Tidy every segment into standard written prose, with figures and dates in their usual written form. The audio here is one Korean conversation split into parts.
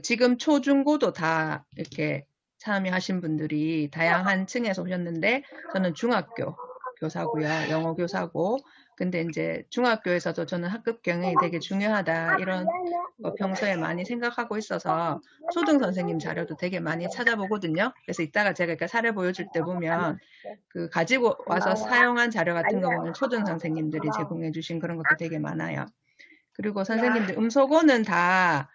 지금 초중고도 다 이렇게 참여하신 분들이 다양한 층에서 오셨는데, 저는 중학교 교사고요. 영어 교사고. 근데 이제 중학교에서도 저는 학급 경영이 되게 중요하다, 이런 거 평소에 많이 생각하고 있어서 초등 선생님 자료도 되게 많이 찾아보거든요. 그래서 이따가 제가 이렇게 사례 보여줄 때 보면 가지고 와서 사용한 자료 같은 거 보면 초등 선생님들이 제공해 주신 그런 것도 되게 많아요. 그리고 선생님들 음소거는 다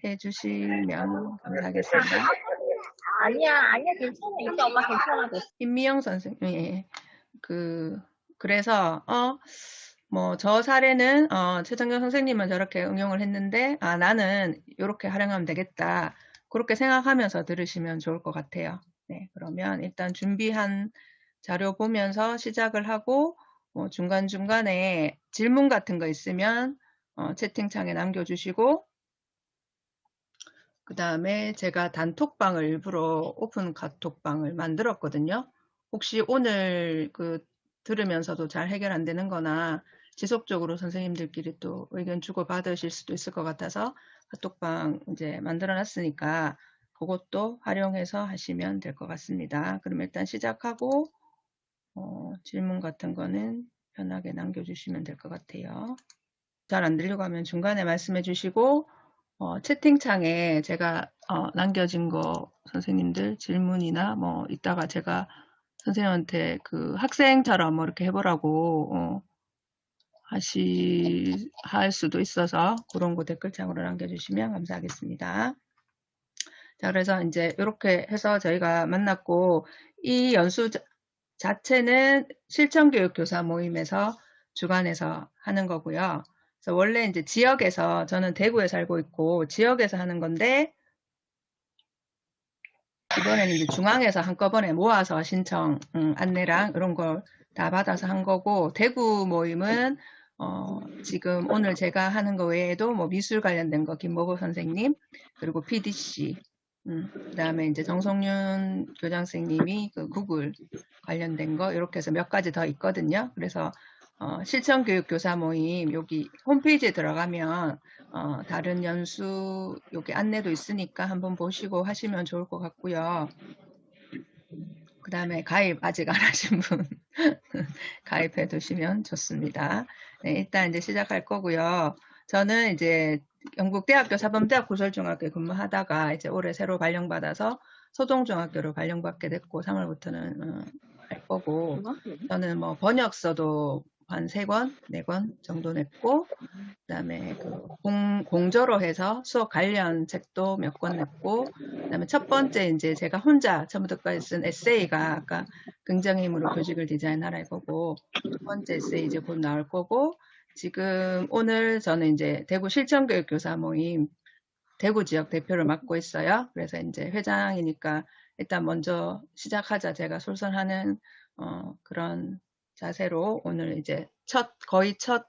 해주시면 감사하겠습니다. 아니야, 괜찮아. 이제 엄마 괜찮아. 임미영 선생님, 예. 그래서, 저 사례는, 최정경 선생님은 저렇게 응용을 했는데, 나는 이렇게 활용하면 되겠다. 그렇게 생각하면서 들으시면 좋을 것 같아요. 네, 그러면 일단 준비한 자료 보면서 시작을 하고, 중간중간에 질문 같은 거 있으면, 채팅창에 남겨주시고, 그 다음에 제가 단톡방을 일부러 오픈 카톡방을 만들었거든요. 혹시 오늘 들으면서도 잘 해결 안 되는 거나 지속적으로 선생님들끼리 또 의견 주고 받으실 수도 있을 것 같아서 카톡방 이제 만들어 놨으니까 그것도 활용해서 하시면 될 것 같습니다. 그럼 일단 시작하고 질문 같은 거는 편하게 남겨주시면 될 것 같아요. 잘 안 들리고 하면 중간에 말씀해 주시고, 채팅창에 제가 남겨진 거 선생님들 질문이나 이따가 제가 선생님한테 학생처럼 이렇게 해보라고 할 수도 있어서 그런 거 댓글창으로 남겨주시면 감사하겠습니다. 자, 그래서 이제 이렇게 해서 저희가 만났고, 이 연수 자체는 실천교육교사 모임에서 주관해서 하는 거고요. 그래서 원래 이제 지역에서, 저는 대구에 살고 있고 지역에서 하는 건데, 이번에는 이제 중앙에서 한꺼번에 모아서 신청 안내랑 이런 걸 다 받아서 한 거고, 대구 모임은 지금 오늘 제가 하는 거 외에도 미술 관련된 거 김모보 선생님, 그리고 PDC, 그 다음에 이제 정성윤 교장 선생님이 구글 관련된 거 이렇게 해서 몇 가지 더 있거든요. 그래서 실천교육교사 모임 여기 홈페이지에 들어가면 다른 연수 여기 안내도 있으니까 한번 보시고 하시면 좋을 것 같고요. 그 다음에 가입 아직 안 하신 분 가입해 두시면 좋습니다. 네, 일단 이제 시작할 거고요. 저는 이제 영국대학교 사범대학 구설중학교에 근무하다가 이제 올해 새로 발령받아서 소동중학교로 발령받게 됐고 3월부터는 할 거고, 저는 번역서도 한 3권, 4권 정도 냈고, 그 다음에 공저로 해서 수업 관련 책도 몇 권 냈고, 그 다음에 첫 번째 이제 제가 혼자 처음부터까지 쓴 에세이가 아까 긍정의 힘으로 교직을 디자인하라 이거고, 두 번째 에세이 이제 곧 나올 거고, 지금 오늘 저는 이제 대구 실천교육교사 모임 대구 지역 대표를 맡고 있어요. 그래서 이제 회장이니까 일단 먼저 시작하자, 제가 솔선하는 그런 자세로 오늘 이제 거의 첫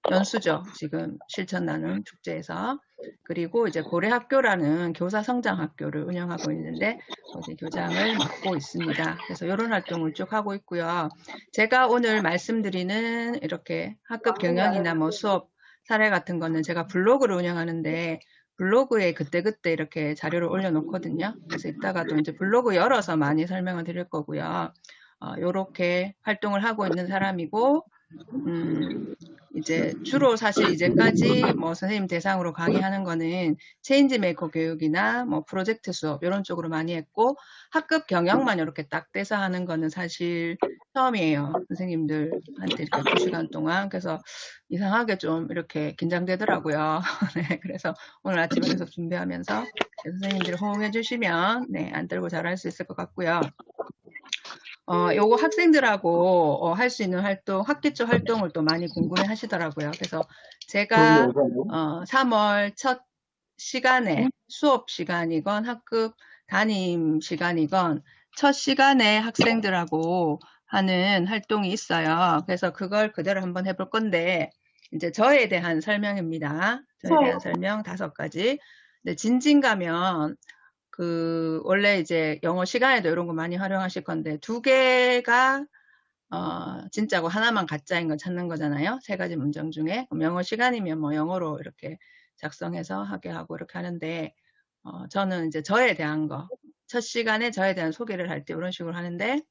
연수죠. 지금 실천 나눔 축제에서. 그리고 이제 고래학교라는 교사 성장학교를 운영하고 있는데 어제 교장을 맡고 있습니다. 그래서 이런 활동을 쭉 하고 있고요. 제가 오늘 말씀드리는 이렇게 학급 경영이나 수업 사례 같은 거는 제가 블로그를 운영하는데 블로그에 그때그때 이렇게 자료를 올려놓거든요. 그래서 이따가도 이제 블로그 열어서 많이 설명을 드릴 거고요. 이렇게 활동을 하고 있는 사람이고, 이제 주로 사실 이제까지 선생님 대상으로 강의하는 거는 체인지 메이커 교육이나 프로젝트 수업 이런 쪽으로 많이 했고, 학급 경영만 이렇게 딱 떼서 하는 거는 사실 처음이에요. 선생님들한테 이렇게 2시간 동안. 그래서 이상하게 좀 이렇게 긴장되더라고요. 네, 그래서 오늘 아침에 계속 준비하면서 선생님들이 호응해 주시면 안 떨고 잘할 수 있을 것 같고요. 요거 학생들하고 할 수 있는 활동, 학기 초 활동을 또 많이 궁금해 하시더라고요. 그래서 제가 3월 첫 시간에 수업 시간이건 학급 담임 시간이건 첫 시간에 학생들하고 하는 활동이 있어요. 그래서 그걸 그대로 한번 해볼 건데, 이제 저에 대한 설명입니다. 저에 대한 설명 5가지. 근데 진진 가면 원래 이제 영어 시간에도 이런 거 많이 활용하실 건데, 2개가 진짜고 하나만 가짜인 거 찾는 거잖아요. 3가지 문장 중에. 그럼 영어 시간이면 영어로 이렇게 작성해서 하게 하고 이렇게 하는데, 저는 이제 저에 대한 거, 첫 시간에 저에 대한 소개를 할 때 이런 식으로 하는데,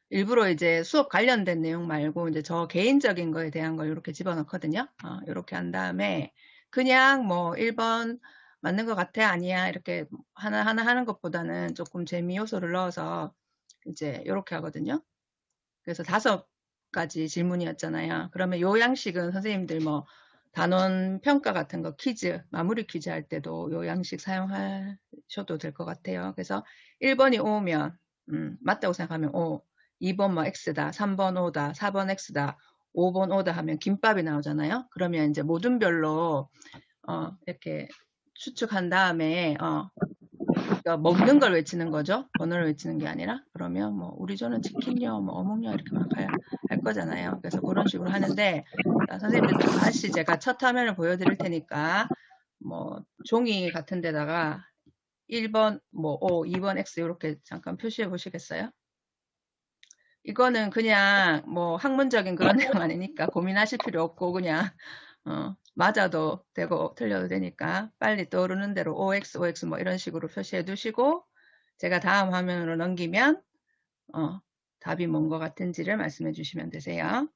일부러 이제 수업 관련된 내용 말고 이제 저 개인적인 거에 대한 걸 이렇게 집어넣거든요. 이렇게 한 다음에 그냥 뭐 1번 맞는 것 같아? 아니야? 이렇게 하나하나 하는 것보다는 조금 재미 요소를 넣어서 이제 이렇게 하거든요. 그래서 5가지 질문이었잖아요. 그러면 요 양식은 선생님들 뭐 단원 평가 같은 거 퀴즈, 마무리 퀴즈 할 때도 요 양식 사용하셔도 될 것 같아요. 그래서 1번이 O면, 맞다고 생각하면 O, 2번 뭐 X다, 3번 O다, 4번 X다, 5번 O다 하면 김밥이 나오잖아요. 그러면 이제 모든 별로, 이렇게 추측한 다음에, 그러니까 먹는 걸 외치는 거죠. 번호를 외치는 게 아니라. 그러면 뭐 우리 조는 치킨요, 뭐 어묵요 이렇게 막 할 거잖아요. 그래서 그런 식으로 하는데, 자, 선생님들 다시 제가 첫 화면을 보여드릴 테니까 뭐 종이 같은 데다가 1번 뭐 O, 2번 X 이렇게 잠깐 표시해 보시겠어요? 이거는 그냥 뭐 학문적인 그런 내용 아니니까 고민하실 필요 없고 그냥 맞아도 되고 틀려도 되니까 빨리 떠오르는 대로 OX, OX 뭐 이런 식으로 표시해 두시고 제가 다음 화면으로 넘기면 답이 뭔 것 같은지를 말씀해 주시면 되세요.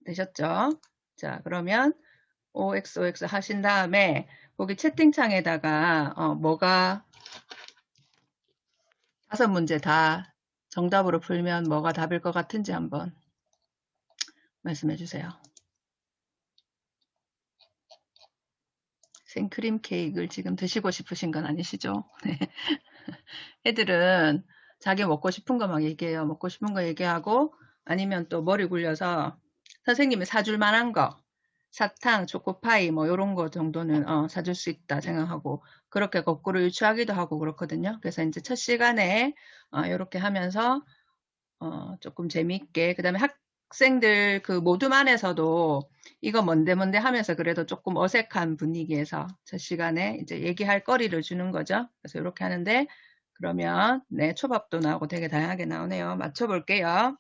되셨죠? 자, 그러면 OX, OX 하신 다음에 거기 채팅창에다가 뭐가 5문제 다 정답으로 풀면 뭐가 답일 것 같은지 한번 말씀해 주세요. 생크림 케이크를 지금 드시고 싶으신 건 아니시죠? 네. 애들은 자기 먹고 싶은 거 막 얘기해요. 먹고 싶은 거 얘기하고 아니면 또 머리 굴려서 선생님이 사줄 만한 거 사탕, 초코파이 뭐 이런 거 정도는 사줄 수 있다 생각하고 그렇게 거꾸로 유추하기도 하고 그렇거든요. 그래서 이제 첫 시간에 이렇게 하면서 조금 재미있게 그다음에 학생들 그 모둠안에서도 이거 뭔데 뭔데 하면서 그래도 조금 어색한 분위기에서 첫 시간에 이제 얘기할 거리를 주는 거죠. 그래서 이렇게 하는데 그러면 네 초밥도 나오고 되게 다양하게 나오네요. 맞춰볼게요.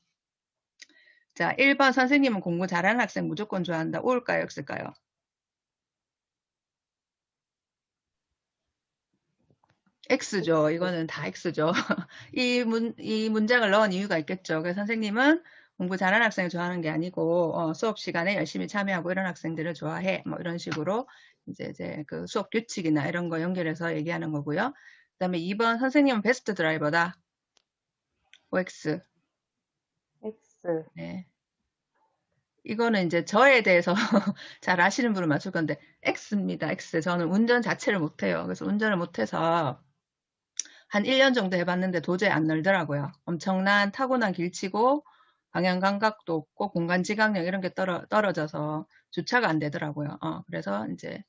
자 1번 선생님은 공부 잘하는 학생 무조건 좋아한다. O일까요? X일까요? X죠. 이거는 다 X죠. 이 문장을 넣은 이유가 있겠죠. 그래서 선생님은 공부 잘하는 학생을 좋아하는 게 아니고 수업 시간에 열심히 참여하고 이런 학생들을 좋아해. 뭐 이런 식으로 이제 그 수업 규칙이나 이런 거 연결해서 얘기하는 거고요. 그다음에 2번 선생님은 베스트 드라이버다. OX. X. 네. 이거는 이제 저에 대해서 잘 아시는 분을 맞출 건데 X입니다. X. 저는 운전 자체를 못해요. 그래서 운전을 못해서 한 1년 정도 해봤는데 도저히 안 늘더라고요. 엄청난 타고난 길치고 방향 감각도 없고 공간 지각력 이런 게 떨어져서 주차가 안 되더라고요. 그래서 이제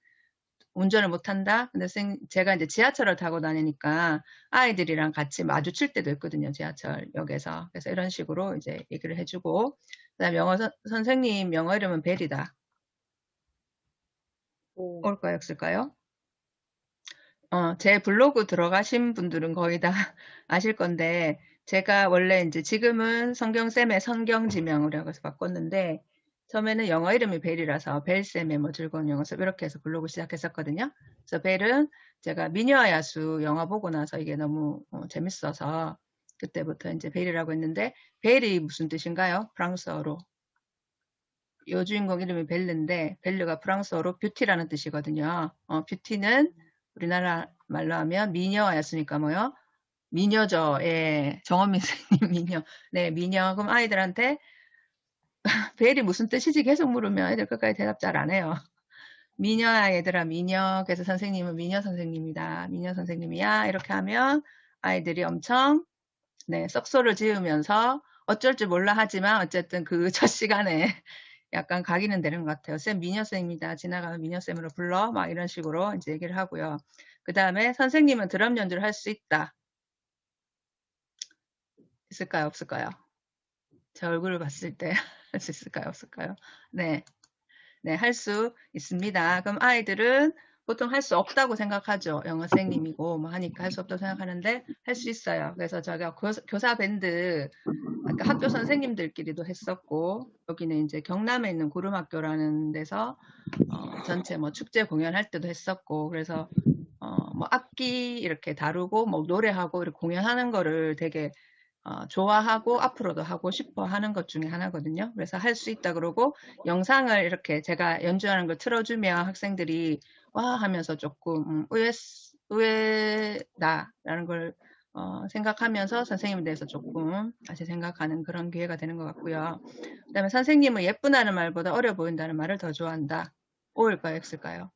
운전을 못한다. 근데 제가 이제 지하철을 타고 다니니까 아이들이랑 같이 마주칠 때도 있거든요. 지하철역에서. 그래서 이런 식으로 이제 얘기를 해주고 그다음 영어 선생님 영어 이름은 벨이다. O. 올까요? 없을까요? 제 블로그 들어가신 분들은 거의 다 아실 건데, 제가 원래 이제 지금은 성경쌤의 성경지명이라고 해서 바꿨는데, 처음에는 영어 이름이 벨이라서 벨쌤의 뭐 즐거운 영어 수업 이렇게 해서 블로그 시작했었거든요. 그래서 벨은 제가 미녀와 야수 영화 보고 나서 이게 너무 재밌어서 그때부터 이제 벨이라고 했는데, 벨이 무슨 뜻인가요? 프랑스어로. 여주인공 이름이 벨르인데 벨르가 프랑스어로 뷰티라는 뜻이거든요. 뷰티는 우리나라 말로 하면 미녀였으니까 뭐요? 미녀죠. 예. 정원민 선생님 미녀. 네, 미녀. 그럼 아이들한테 벨이 무슨 뜻이지 계속 물으면 애들 끝까지 대답 잘 안 해요. 미녀야 얘들아 미녀. 그래서 선생님은 미녀 선생님이다. 미녀 선생님이야. 이렇게 하면 아이들이 엄청 네, 썩소를 지으면서 어쩔 줄 몰라 하지만 어쨌든 그 첫 시간에 약간 각인은 되는 것 같아요. 쌤 미녀쌤입니다. 지나가면 미녀쌤으로 불러. 막 이런 식으로 이제 얘기를 하고요. 그 다음에 선생님은 드럼 연주를 할 수 있다. 있을까요? 없을까요? 제 얼굴을 봤을 때 할 수 있을까요? 없을까요? 네. 네, 할 수 있습니다. 그럼 아이들은 보통 할 수 없다고 생각하죠. 영어 선생님이고 뭐 하니까 할 수 없다고 생각하는데 할 수 있어요. 그래서 제가 교사 밴드 아까 학교 선생님들끼리도 했었고 여기는 이제 경남에 있는 구름학교라는 데서 전체 뭐 축제 공연할 때도 했었고 그래서 뭐 악기 이렇게 다루고 뭐 노래하고 이렇게 공연하는 거를 되게 좋아하고 앞으로도 하고 싶어 하는 것 중에 하나거든요. 그래서 할 수 있다 그러고 영상을 이렇게 제가 연주하는 걸 틀어주면 학생들이 와 하면서 조금 의외다라는 걸 생각하면서 선생님에 대해서 조금 다시 생각하는 그런 기회가 되는 것 같고요. 그 다음에 선생님은 예쁘다는 말보다 어려 보인다는 말을 더 좋아한다. O일까요? X일까요?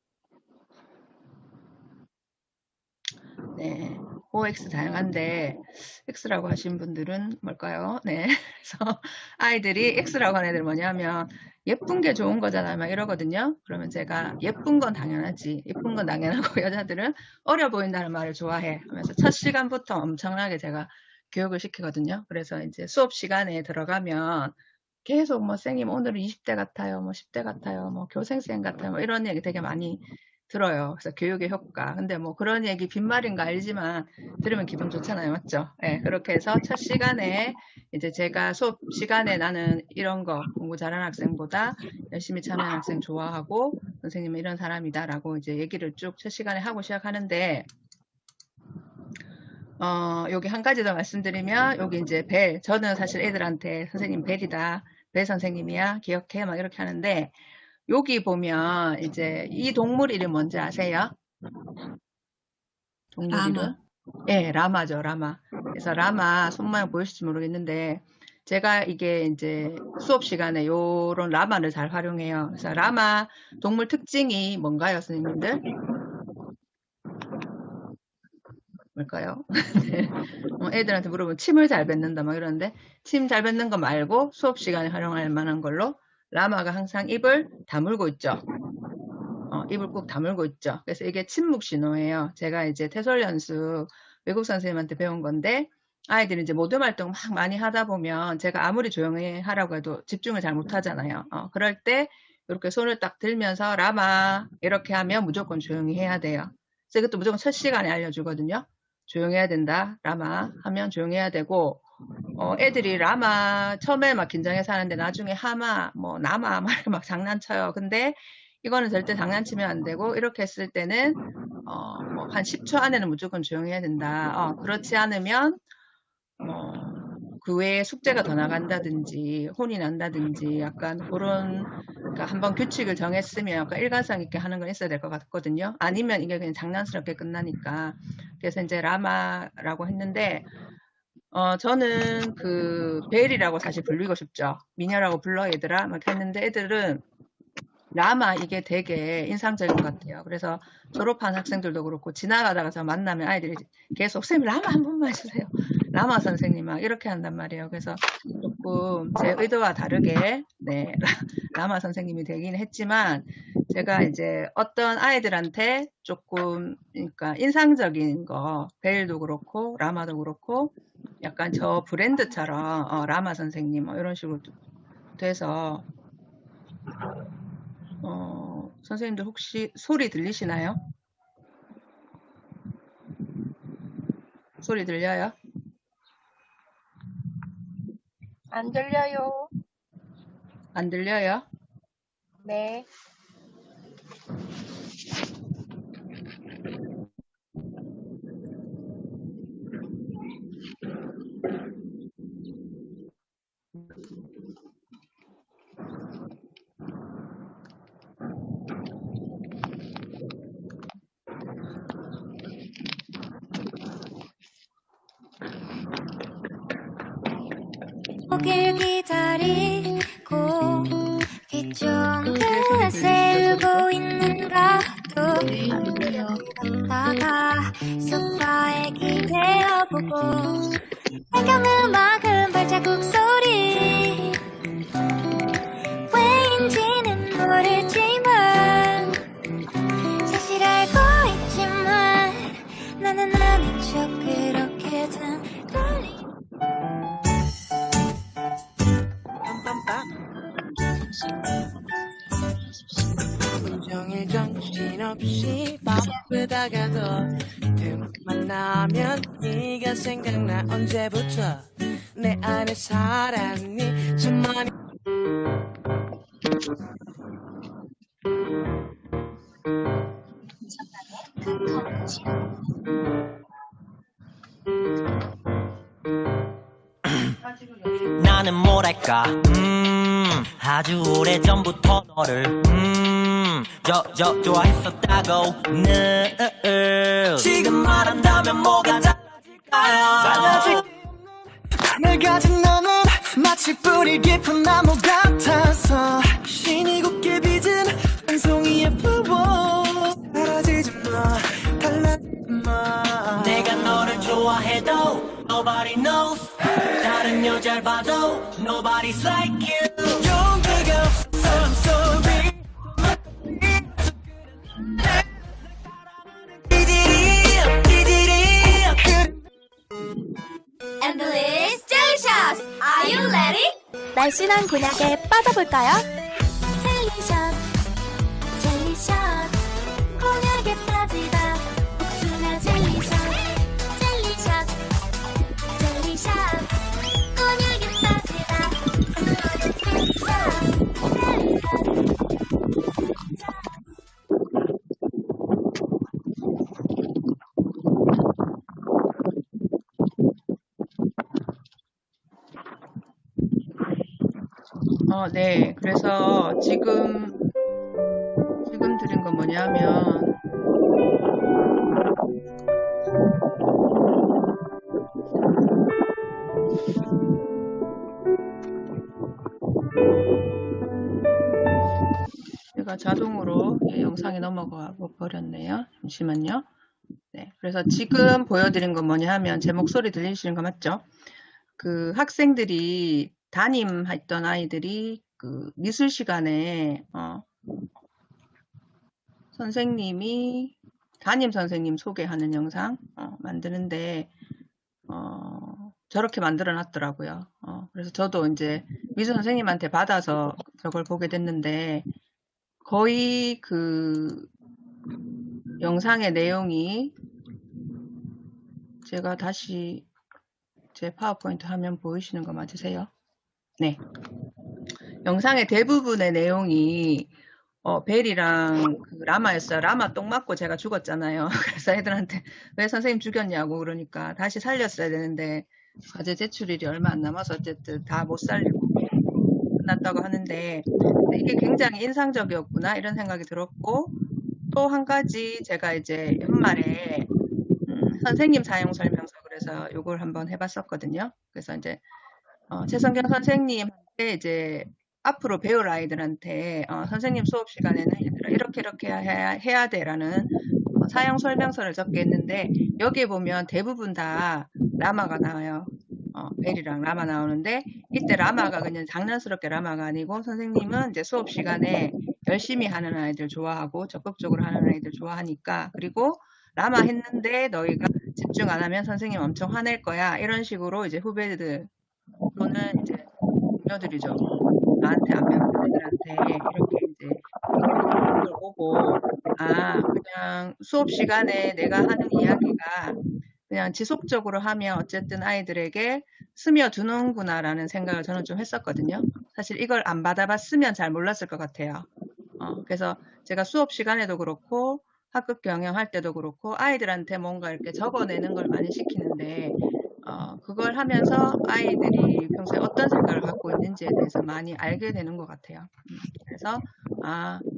네. OX 다양한데 X라고 하신 분들은 뭘까요? 네. 그래서 아이들이 X라고 하는 애들 뭐냐면 예쁜 게 좋은 거잖아요. 막 이러거든요. 그러면 제가 예쁜 건 당연하지. 예쁜 건 당연하고 여자들은 어려 보인다는 말을 좋아해. 하면서 첫 시간부터 엄청나게 제가 교육을 시키거든요. 그래서 이제 수업 시간에 들어가면 계속 뭐 선생님 오늘은 20대 같아요. 뭐 10대 같아요. 뭐 교생생 같아요. 뭐 이런 얘기 되게 많이 들어요. 그래서 교육의 효과. 근데 뭐 그런 얘기 빈말인 거 알지만 들으면 기분 좋잖아요. 맞죠? 네, 그렇게 해서 첫 시간에 이제 제가 수업 시간에 나는 이런 거 공부 잘하는 학생보다 열심히 참여하는 학생 좋아하고 선생님은 이런 사람이다라고 이제 얘기를 쭉 첫 시간에 하고 시작하는데 여기 한 가지 더 말씀드리면 여기 이제 벨. 저는 사실 애들한테 선생님 벨이다. 벨 선생님이야. 기억해. 막 이렇게 하는데 여기 보면 이제 이 동물 이름 뭔지 아세요? 동물 이름? 라마. 예, 라마죠, 라마. 그래서 라마 손 모양 보이실지 모르겠는데 제가 이게 이제 수업 시간에 요런 라마를 잘 활용해요. 그래서 라마 동물 특징이 뭔가요, 선생님들? 뭘까요? 네. 애들한테 물어보면 침을 잘 뱉는다 막 이러는데 침 잘 뱉는 거 말고 수업 시간에 활용할 만한 걸로 라마가 항상 입을 다물고 있죠. 입을 꼭 다물고 있죠. 그래서 이게 침묵 신호예요. 제가 이제 태설 연수 외국 선생님한테 배운 건데 아이들이 이제 모둠 활동 막 많이 하다 보면 제가 아무리 조용히 하라고 해도 집중을 잘 못하잖아요. 그럴 때 이렇게 손을 딱 들면서 라마 이렇게 하면 무조건 조용히 해야 돼요. 그래서 이것도 무조건 첫 시간에 알려주거든요. 조용해야 된다. 라마 하면 조용해야 되고 애들이 라마 처음에 막 긴장해서 하는데 나중에 하마 뭐 나마 막 장난쳐요. 근데 이거는 절대 장난치면 안 되고 이렇게 했을 때는 뭐 한 10초 안에는 무조건 조용해야 된다. 그렇지 않으면 그 외에 숙제가 더 나간다든지 혼이 난다든지 약간 그런 그러니까 한번 규칙을 정했으면 약간 일관성 있게 하는 건 있어야 될 것 같거든요. 아니면 이게 그냥 장난스럽게 끝나니까. 그래서 이제 라마라고 했는데 저는 그 벨이라고 사실 불리고 싶죠. 미녀라고 불러 얘들아 막 했는데 애들은 라마 이게 되게 인상적인 것 같아요. 그래서 졸업한 학생들도 그렇고 지나가다가 저 만나면 아이들이 계속 선생님 라마 한 번만 해주세요. 라마 선생님 막 이렇게 한단 말이에요. 그래서 조금 제 의도와 다르게 네 라마 선생님이 되긴 했지만 제가 이제 어떤 아이들한테 조금 그러니까 인상적인 거 벨도 그렇고 라마도 그렇고 약간 저 브랜드처럼 라마 선생님 뭐 이런 식으로 돼서 선생님들 혹시 소리 들리시나요? 소리 들려요? 안 들려요. 안 들려요? 네. 오길 기다리고 귀종을 세우고 있는가도 다가 소파에 기대어보고 배경음악은 발자국 소리 왜인지는 모르지만 사실 알고 있지만 나는 아닌 척 그렇게든 떨리 종일 정신없이 바쁘다가도 틈만 나면 네가 생각나. 언제부터 내 안에 살았니? 참 많이 나는 뭐랄까 아주 오래전부터 너를 좋아했었다고. 지금 말한다면 뭐가 달라질까요? 날 가진 너는 마치 뿌리 깊은 나무 같아서 신이 곱게 빚은 한 송이의 flower. 사라지지 마, 달라지지 마. 내가 너를 좋아해도 nobody knows. 다른 여자를 봐도 nobody's like you. 용기가 없어 I'm sorry. Endless Delicious. Are you ready? 날씬한 곤약에 빠져볼까요? Delicious, Delicious. 곤약에 빠지다. 복숭아 Delicious, Delicious, Delicious. 곤약에 빠지다. Delicious, Delicious. 네. 그래서 지금 드린 건 뭐냐면, 제가 자동으로 영상이 넘어가 버렸네요. 잠시만요. 네. 그래서 지금 보여드린 건 뭐냐 하면, 제 목소리 들리시는 거 맞죠? 그 학생들이 담임했던 아이들이 그 미술 시간에 선생님이 담임 선생님 소개하는 영상 만드는데 저렇게 만들어 놨더라고요. 그래서 저도 이제 미술 선생님한테 받아서 저걸 보게 됐는데 거의 그 영상의 내용이 제가 다시 제 파워포인트 화면 보이시는 거 맞으세요? 네. 영상의 대부분의 내용이 벨이랑 그 라마였어요. 라마 똥 맞고 제가 죽었잖아요. 그래서 애들한테 왜 선생님 죽였냐고 그러니까 다시 살렸어야 되는데 과제 제출일이 얼마 안 남아서 어쨌든 다 못 살리고 끝났다고 하는데 이게 굉장히 인상적이었구나 이런 생각이 들었고, 또 한 가지 제가 이제 연말에 선생님 사용 설명서 그래서 요걸 한번 해봤었거든요. 그래서 이제 최성경 선생님한테 이제 앞으로 배울 아이들한테 선생님 수업 시간에는 얘들아 이렇게 해야 돼라는 사용 설명서를 적게 했는데 여기에 보면 대부분 다 라마가 나와요. 벨이랑 라마 나오는데 이때 라마가 그냥 장난스럽게 라마가 아니고 선생님은 이제 수업 시간에 열심히 하는 아이들 좋아하고 적극적으로 하는 아이들 좋아하니까, 그리고 라마 했는데 너희가 집중 안 하면 선생님 엄청 화낼 거야 이런 식으로 이제 후배들 또는 이제 동료들이죠. 나한테 안 배우는 애들한테 이렇게 이제 얘기를 보고 그냥 수업 시간에 내가 하는 이야기가 그냥 지속적으로 하면 어쨌든 아이들에게 스며드는구나라는 생각을 저는 좀 했었거든요. 사실 이걸 안 받아봤으면 잘 몰랐을 것 같아요. 그래서 제가 수업 시간에도 그렇고 학급 경영할 때도 그렇고 아이들한테 뭔가 이렇게 적어내는 걸 많이 시키는데 그걸 하면서 아이들이 평소에 어떤 생각을 갖고 있는지에 대해서 많이 알게 되는 것 같아요. 그래서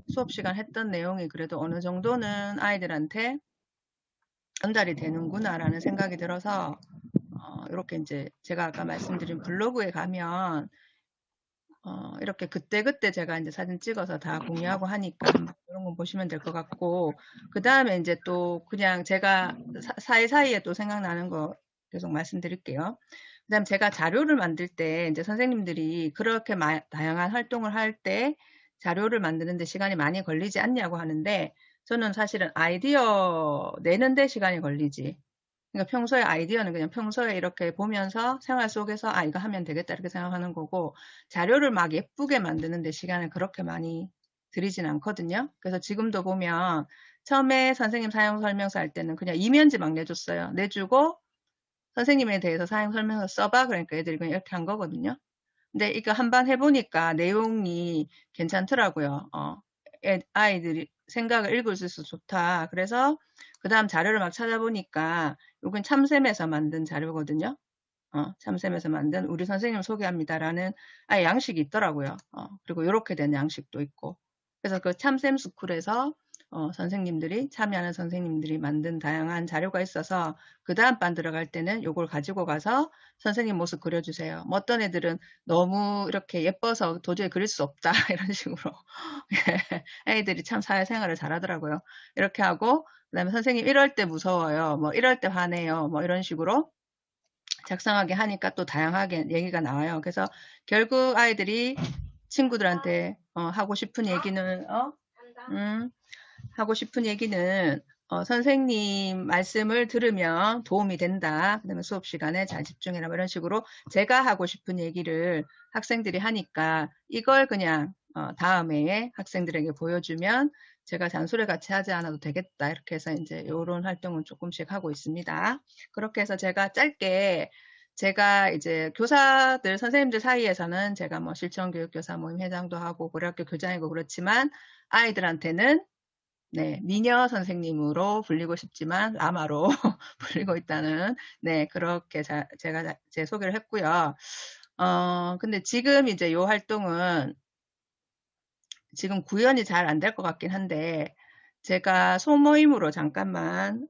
수업 시간 했던 내용이 그래도 어느 정도는 아이들한테 전달이 되는구나라는 생각이 들어서 이렇게 이제 제가 아까 말씀드린 블로그에 가면 이렇게 그때그때 제가 이제 사진 찍어서 다 공유하고 하니까 이런 거 보시면 될 것 같고, 그 다음에 이제 또 그냥 제가 사이사이에 또 생각나는 거 계속 말씀드릴게요. 그 다음에 제가 자료를 만들 때 이제 선생님들이 그렇게 다양한 활동을 할 때 자료를 만드는데 시간이 많이 걸리지 않냐고 하는데, 저는 사실은 아이디어 내는데 시간이 걸리지. 그러니까 평소에 아이디어는 그냥 평소에 이렇게 보면서 생활 속에서 이거 하면 되겠다 이렇게 생각하는 거고, 자료를 막 예쁘게 만드는데 시간을 그렇게 많이 드리진 않거든요. 그래서 지금도 보면 처음에 선생님 사용 설명서 할 때는 그냥 이면지막 내줬어요. 내주고 선생님에 대해서 사용 설명서 써봐. 그러니까 애들이 그냥 이렇게 한 거거든요. 근데 이거 한번 해보니까 내용이 괜찮더라고요. 아이들이 생각을 읽을 수 있어서 좋다. 그래서 그 다음 자료를 막 찾아보니까 이건 참샘에서 만든 자료거든요. 참샘에서 만든 우리 선생님 소개합니다라는 아예 양식이 있더라고요. 그리고 이렇게 된 양식도 있고. 그래서 그 참샘 스쿨에서 선생님들이 참여하는 선생님들이 만든 다양한 자료가 있어서 그 다음 반 들어갈 때는 이걸 가지고 가서 선생님 모습 그려주세요. 뭐 어떤 애들은 너무 이렇게 예뻐서 도저히 그릴 수 없다 이런 식으로 애들이 참 사회생활을 잘하더라고요. 이렇게 하고 그다음에 선생님 이럴 때 무서워요. 뭐 이럴 때 화내요. 뭐 이런 식으로 작성하게 하니까 또 다양하게 얘기가 나와요. 그래서 결국 아이들이 친구들한테 하고 싶은 얘기는 선생님 말씀을 들으면 도움이 된다. 그다음에 수업 시간에 잘 집중해라. 뭐 이런 식으로 제가 하고 싶은 얘기를 학생들이 하니까 이걸 그냥 다음에 학생들에게 보여주면 제가 잔소리 같이 하지 않아도 되겠다. 이렇게 해서 이제 이런 활동을 조금씩 하고 있습니다. 그렇게 해서 제가 짧게 제가 이제 교사들, 선생님들 사이에서는 제가 뭐 실천교육교사 모임 회장도 하고 고려학교 교장이고 그렇지만 아이들한테는 네, 미녀 선생님으로 불리고 싶지만 라마로 불리고 있다는 네, 그렇게 제가 제 소개를 했고요. 근데 지금 이제 요 활동은 지금 구현이 잘 안 될 것 같긴 한데 제가 소모임으로 잠깐만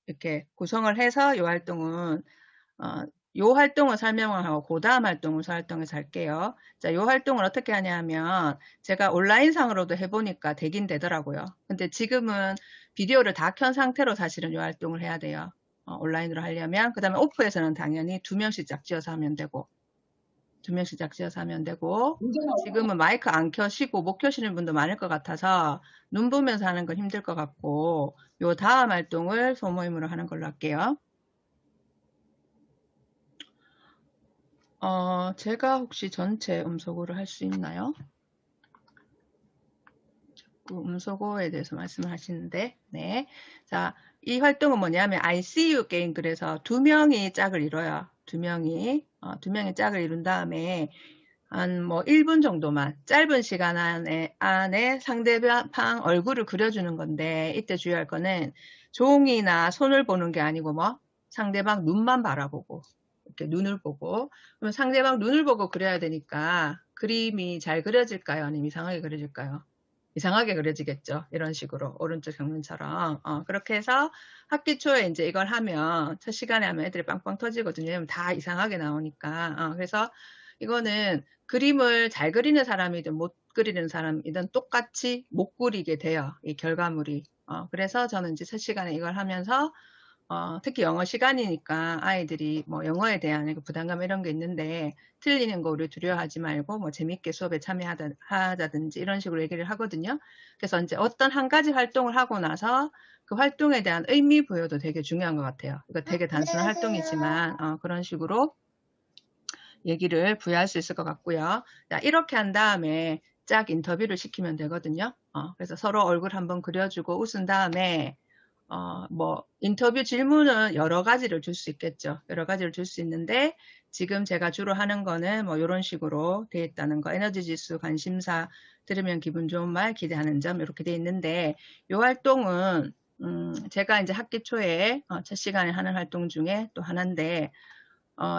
이렇게 구성을 해서 요 활동은 요 활동을 설명을 하고 그 다음 활동에서 할게요. 자, 요 활동을 어떻게 하냐 하면 제가 온라인상으로도 해보니까 되긴 되더라고요. 근데 지금은 비디오를 다 켠 상태로 사실은 요 활동을 해야 돼요. 온라인으로 하려면. 그 다음에 오프에서는 당연히 2명씩 짝지어서 하면 되고 2명씩 짝지어서 하면 되고 지금은 마이크 안 켜시고 못 켜시는 분도 많을 것 같아서 눈 보면서 하는 건 힘들 것 같고 요 다음 활동을 소모임으로 하는 걸로 할게요. 제가 혹시 전체 음소거를 할 수 있나요? 자꾸 음소거에 대해서 말씀을 하시는데, 네. 자, 이 활동은 뭐냐면, ICU 게임, 그래서 2명이 짝을 이뤄요. 2명이 짝을 이룬 다음에, 한 뭐 1분 정도만, 짧은 시간 안에 상대방 얼굴을 그려주는 건데, 이때 주의할 거는 종이나 손을 보는 게 아니고 뭐, 상대방 눈만 바라보고, 이렇게 눈을 보고 그러면 상대방 눈을 보고 그려야 되니까 그림이 잘 그려질까요? 아니면 이상하게 그려질까요? 이상하게 그려지겠죠. 이런 식으로 오른쪽 장면처럼 그렇게 해서 학기 초에 이제 이걸 하면 첫 시간에 하면 애들이 빵빵 터지거든요. 왜냐면 다 이상하게 나오니까 그래서 이거는 그림을 잘 그리는 사람이든 못 그리는 사람이든 똑같이 못 그리게 돼요. 이 결과물이 그래서 저는 이제 첫 시간에 이걸 하면서 특히 영어 시간이니까 아이들이 뭐 영어에 대한 부담감 이런 게 있는데 틀리는 거 우리 두려워하지 말고 뭐 재밌게 수업에 참여하자든지 이런 식으로 얘기를 하거든요. 그래서 이제 어떤 한 가지 활동을 하고 나서 그 활동에 대한 의미 부여도 되게 중요한 것 같아요. 이거 되게 단순한 활동이지만 그런 식으로 얘기를 부여할 수 있을 것 같고요. 자, 이렇게 한 다음에 짝 인터뷰를 시키면 되거든요. 그래서 서로 얼굴 한번 그려주고 웃은 다음에 뭐 인터뷰 질문은 여러 가지를 줄 수 있겠죠. 여러 가지를 줄 수 있는데 지금 제가 주로 하는 거는 뭐 이런 식으로 되어 있다는 거. 에너지 지수, 관심사, 들으면 기분 좋은 말, 기대하는 점 이렇게 되어 있는데 이 활동은 제가 이제 학기 초에 첫 시간에 하는 활동 중에 또 하나인데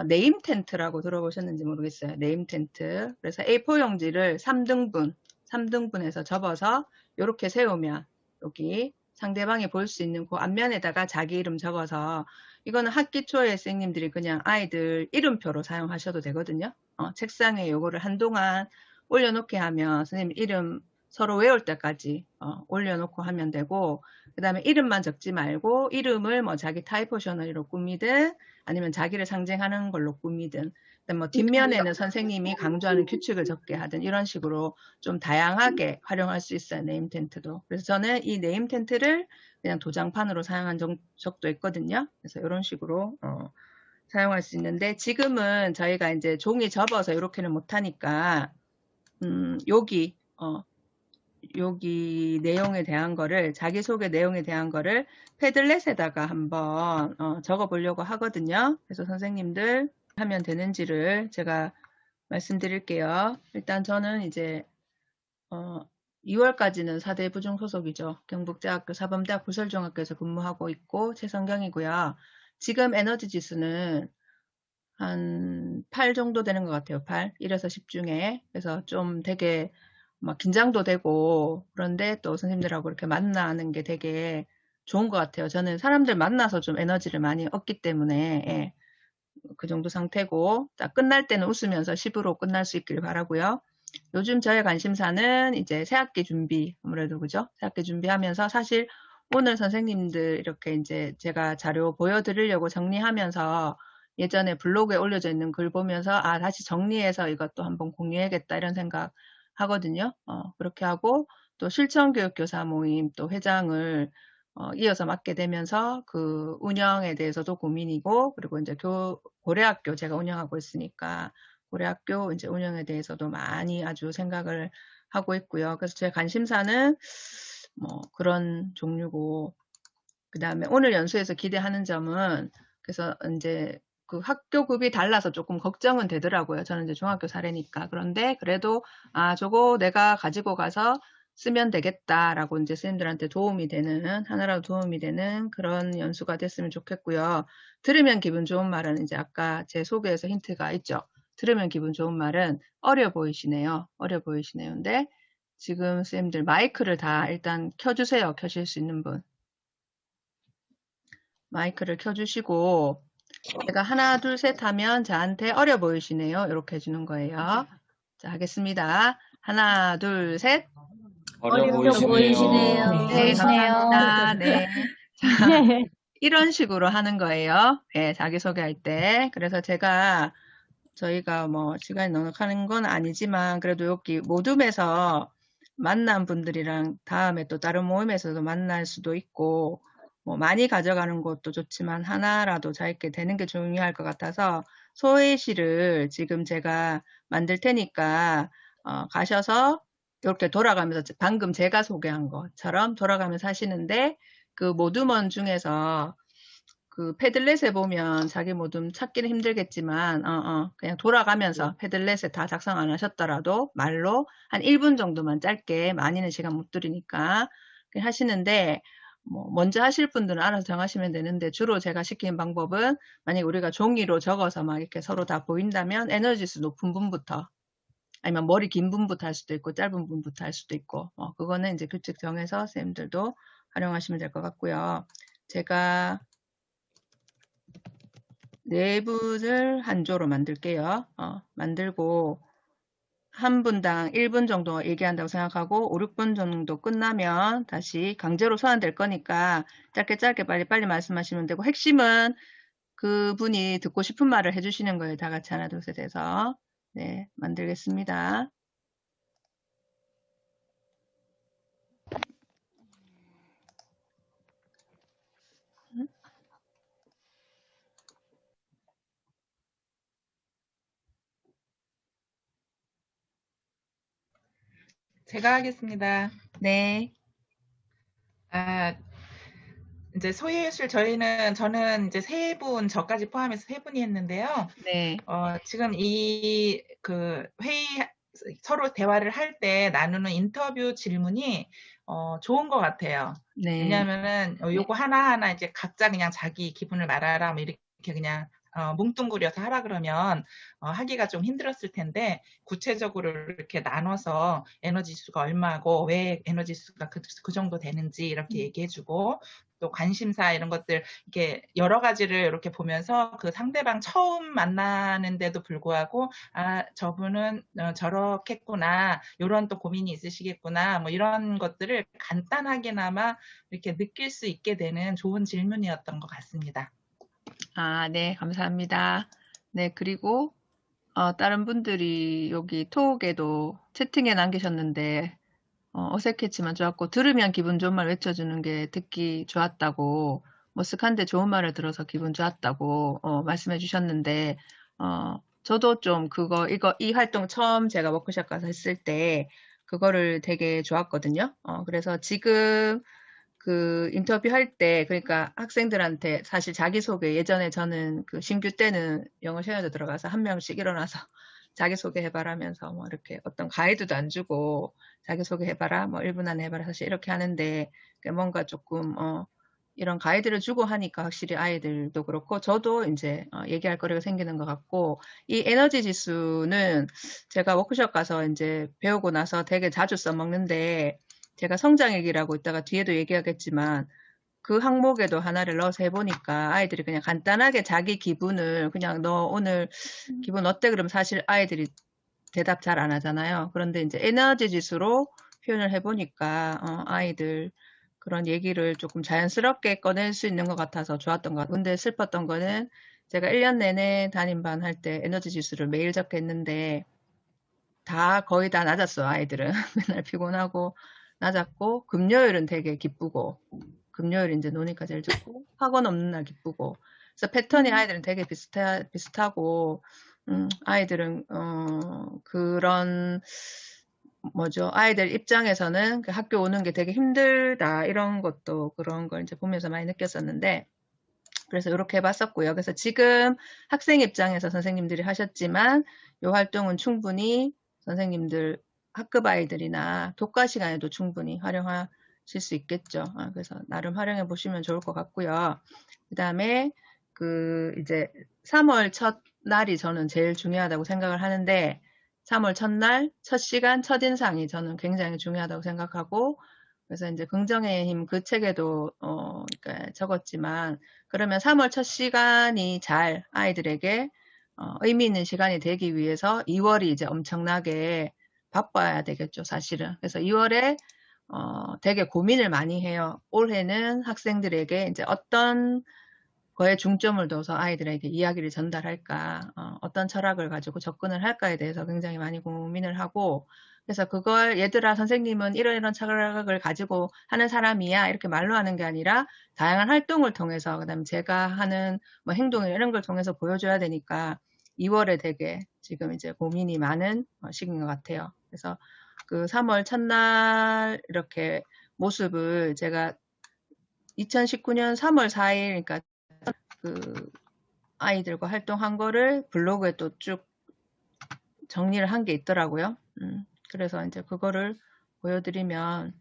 네임 텐트라고 들어보셨는지 모르겠어요. 네임 텐트. 그래서 A4 용지를 3등분해서 접어서 이렇게 세우면 여기 상대방이 볼 수 있는 그 앞면에다가 자기 이름 적어서 이거는 학기 초에 선생님들이 그냥 아이들 이름표로 사용하셔도 되거든요. 책상에 요거를 한동안 올려놓게 하면 선생님 이름 서로 외울 때까지 올려놓고 하면 되고 그 다음에 이름만 적지 말고 이름을 뭐 자기 타이포셔널로 꾸미든 아니면 자기를 상징하는 걸로 꾸미든 뭐 뒷면에는 선생님이 강조하는 규칙을 적게 하든 이런 식으로 좀 다양하게 활용할 수 있어요. 네임 텐트도. 그래서 저는 이 네임 텐트를 그냥 도장판으로 사용한 적도 있거든요. 그래서 이런 식으로 사용할 수 있는데 지금은 저희가 이제 종이 접어서 이렇게는 못하니까 여기 여기 내용에 대한 거를, 자기소개 내용에 대한 거를 패들렛에다가 한번 적어 보려고 하거든요. 그래서 선생님들 하면 되는지를 제가 말씀드릴게요. 일단 저는 이제 2월까지는 4대 부중 소속이죠. 경북대학교 사범대학 부설중학교에서 근무하고 있고 최성경이고요. 지금 에너지 지수는 한 8 정도 되는 것 같아요. 8, 1에서 10 중에. 그래서 좀 되게 막 긴장도 되고, 그런데 또 선생님들하고 이렇게 만나는 게 되게 좋은 것 같아요. 저는 사람들 만나서 좀 에너지를 많이 얻기 때문에, 예, 그 정도 상태고, 딱 끝날 때는 웃으면서 10으로 끝날 수 있길 바라고요. 요즘 저의 관심사는 이제 새학기 준비, 아무래도 그죠? 새학기 준비하면서 사실 오늘 선생님들 이렇게 이제 제가 자료 보여드리려고 정리하면서 예전에 블로그에 올려져 있는 글 보면서 다시 정리해서 이것도 한번 공유해야겠다 이런 생각 하거든요. 그렇게 하고 또 실천교육교사 모임 또 회장을 이어서 맡게 되면서 그 운영에 대해서도 고민이고, 그리고 이제 고려학교 제가 운영하고 있으니까 고려학교 이제 운영에 대해서도 많이 아주 생각을 하고 있고요. 그래서 제 관심사는 뭐 그런 종류고, 그 다음에 오늘 연수에서 기대하는 점은, 그래서 이제 그 학교급이 달라서 조금 걱정은 되더라고요. 저는 이제 중학교 사례니까. 그런데 그래도 저거 내가 가지고 가서 쓰면 되겠다라고 이제 선생님들한테 도움이 되는, 하나라도 도움이 되는 그런 연수가 됐으면 좋겠고요. 들으면 기분 좋은 말은 이제 아까 제 소개에서 힌트가 있죠. 들으면 기분 좋은 말은 어려 보이시네요. 어려 보이시네요. 근데 지금 선생님들 마이크를 다 일단 켜주세요. 켜실 수 있는 분. 마이크를 켜주시고, 제가 하나, 둘, 셋 하면 저한테 어려 보이시네요. 이렇게 해주는 거예요. 자, 하겠습니다. 하나, 둘, 셋. 어려 보이시네요. 네, 감사합니다. 네. 자, 이런 식으로 하는 거예요. 네, 자기소개할 때. 그래서 저희가 뭐 시간이 넉넉하는 건 아니지만 그래도 여기 모둠에서 만난 분들이랑 다음에 또 다른 모임에서도 만날 수도 있고, 뭐 많이 가져가는 것도 좋지만 하나라도 짧게 되는 게 중요할 것 같아서 소회시를 지금 제가 만들 테니까 가셔서 이렇게 돌아가면서 방금 제가 소개한 것처럼 돌아가면서 하시는데, 그 모둠원 중에서 그 패들렛에 보면 자기 모둠 찾기는 힘들겠지만 그냥 돌아가면서 패들렛에 다 작성 안 하셨더라도 말로 한 1분 정도만 짧게, 많이는 시간 못 들이니까 하시는데, 뭐 먼저 하실 분들은 알아서 정하시면 되는데, 주로 제가 시키는 방법은 만약에 우리가 종이로 적어서 막 이렇게 서로 다 보인다면 에너지수 높은 분부터, 아니면 머리 긴 분부터 할 수도 있고 짧은 분부터 할 수도 있고, 그거는 이제 규칙 정해서 선생님들도 활용하시면 될 것 같고요. 제가 4분을 한 조로 만들게요. 만들고 한 분당 1분 정도 얘기한다고 생각하고 5, 6분 정도 끝나면 다시 강제로 소환될 거니까 짧게 빨리 말씀하시면 되고, 핵심은 그분이 듣고 싶은 말을 해주시는 거예요. 다 같이 하나 둘 셋 해서. 네, 만들겠습니다. 제가 하겠습니다. 네. 이제 소개실 저는 이제 3분, 저까지 포함해서 3분이 했는데요. 네. 지금 그 회의, 서로 대화를 할 때 나누는 인터뷰 질문이 좋은 것 같아요. 네. 왜냐면은 요거 하나하나 이제 각자 그냥 자기 기분을 말하라, 뭐 이렇게 그냥 뭉뚱그려서 하라 그러면 하기가 좀 힘들었을 텐데, 구체적으로 이렇게 나눠서 에너지 수가 얼마고 왜 에너지 수가 그 정도 되는지 이렇게 얘기해주고, 또 관심사 이런 것들 이렇게 여러 가지를 이렇게 보면서 그 상대방 처음 만나는데도 불구하고 저분은 저렇겠구나, 이런 또 고민이 있으시겠구나, 뭐 이런 것들을 간단하게나마 이렇게 느낄 수 있게 되는 좋은 질문이었던 것 같습니다. 네, 감사합니다. 네, 그리고 다른 분들이 여기 톡에도 채팅에 남기셨는데, 어색했지만 좋았고, 들으면 기분 좋은 말 외쳐주는 게 듣기 좋았다고, 머쓱한데 좋은 말을 들어서 기분 좋았다고 말씀해 주셨는데, 저도 좀 이 활동 처음 제가 워크숍 가서 했을 때 그거를 되게 좋았거든요. 그래서 지금 그 인터뷰할 때, 그러니까 학생들한테 사실 자기소개, 예전에 저는 그 신규 때는 영어 시간에도 들어가서 한 명씩 일어나서 자기소개 해봐라면서 뭐 이렇게 어떤 가이드도 안 주고 자기소개 해봐라, 뭐 1분 안에 해봐라, 사실 이렇게 하는데 뭔가 조금, 이런 가이드를 주고 하니까 확실히 아이들도 그렇고 저도 이제 얘기할 거리가 생기는 것 같고, 이 에너지 지수는 제가 워크숍 가서 이제 배우고 나서 되게 자주 써먹는데, 제가 성장일기라고 이따가 뒤에도 얘기하겠지만 그 항목에도 하나를 넣어서 해보니까 아이들이 그냥 간단하게 자기 기분을 그냥 너 오늘 기분 어때? 그러면 사실 아이들이 대답 잘 안 하잖아요. 그런데 이제 에너지 지수로 표현을 해보니까 아이들 그런 얘기를 조금 자연스럽게 꺼낼 수 있는 것 같아서 좋았던 것 같아요. 근데 슬펐던 거는 제가 1년 내내 담임반 할 때 에너지 지수를 매일 적겠는데 거의 다 낮았어, 아이들은. 맨날 피곤하고 낮았고, 금요일은 되게 기쁘고, 금요일 이제 노니까 제일 좋고, 학원 없는 날 기쁘고. 그래서 패턴이 아이들은 되게 비슷하고, 아이들은, 그런, 아이들 입장에서는 그 학교 오는 게 되게 힘들다, 이런 것도 그런 걸 이제 보면서 많이 느꼈었는데, 그래서 이렇게 해봤었고요. 그래서 지금 학생 입장에서 선생님들이 하셨지만, 이 활동은 충분히 선생님들, 학급 아이들이나 독가 시간에도 충분히 활용하실 수 있겠죠. 그래서 나름 활용해 보시면 좋을 것 같고요. 그 다음에 이제 3월 첫 날이 저는 제일 중요하다고 생각을 하는데, 3월 첫날, 첫 시간, 첫 인상이 저는 굉장히 중요하다고 생각하고, 그래서 이제 긍정의 힘 그 책에도 그러니까 적었지만, 그러면 3월 첫 시간이 잘 아이들에게 의미 있는 시간이 되기 위해서 2월이 이제 엄청나게 바빠야 되겠죠, 사실은. 그래서 2월에 되게 고민을 많이 해요. 올해는 학생들에게 이제 어떤 거에 중점을 둬서 아이들에게 이야기를 전달할까, 어떤 철학을 가지고 접근을 할까에 대해서 굉장히 많이 고민을 하고, 그래서 그걸 얘들아 선생님은 이런 철학을 가지고 하는 사람이야 이렇게 말로 하는 게 아니라 다양한 활동을 통해서, 그다음에 제가 하는 뭐 행동 이런 걸 통해서 보여줘야 되니까 2월에 되게 지금 이제 고민이 많은 시기인 것 같아요. 그래서 그 3월 첫날 이렇게 모습을 제가 2019년 3월 4일, 그러니까 그 아이들과 활동한 거를 블로그에 또 쭉 정리를 한 게 있더라고요. 그래서 이제 그거를 보여드리면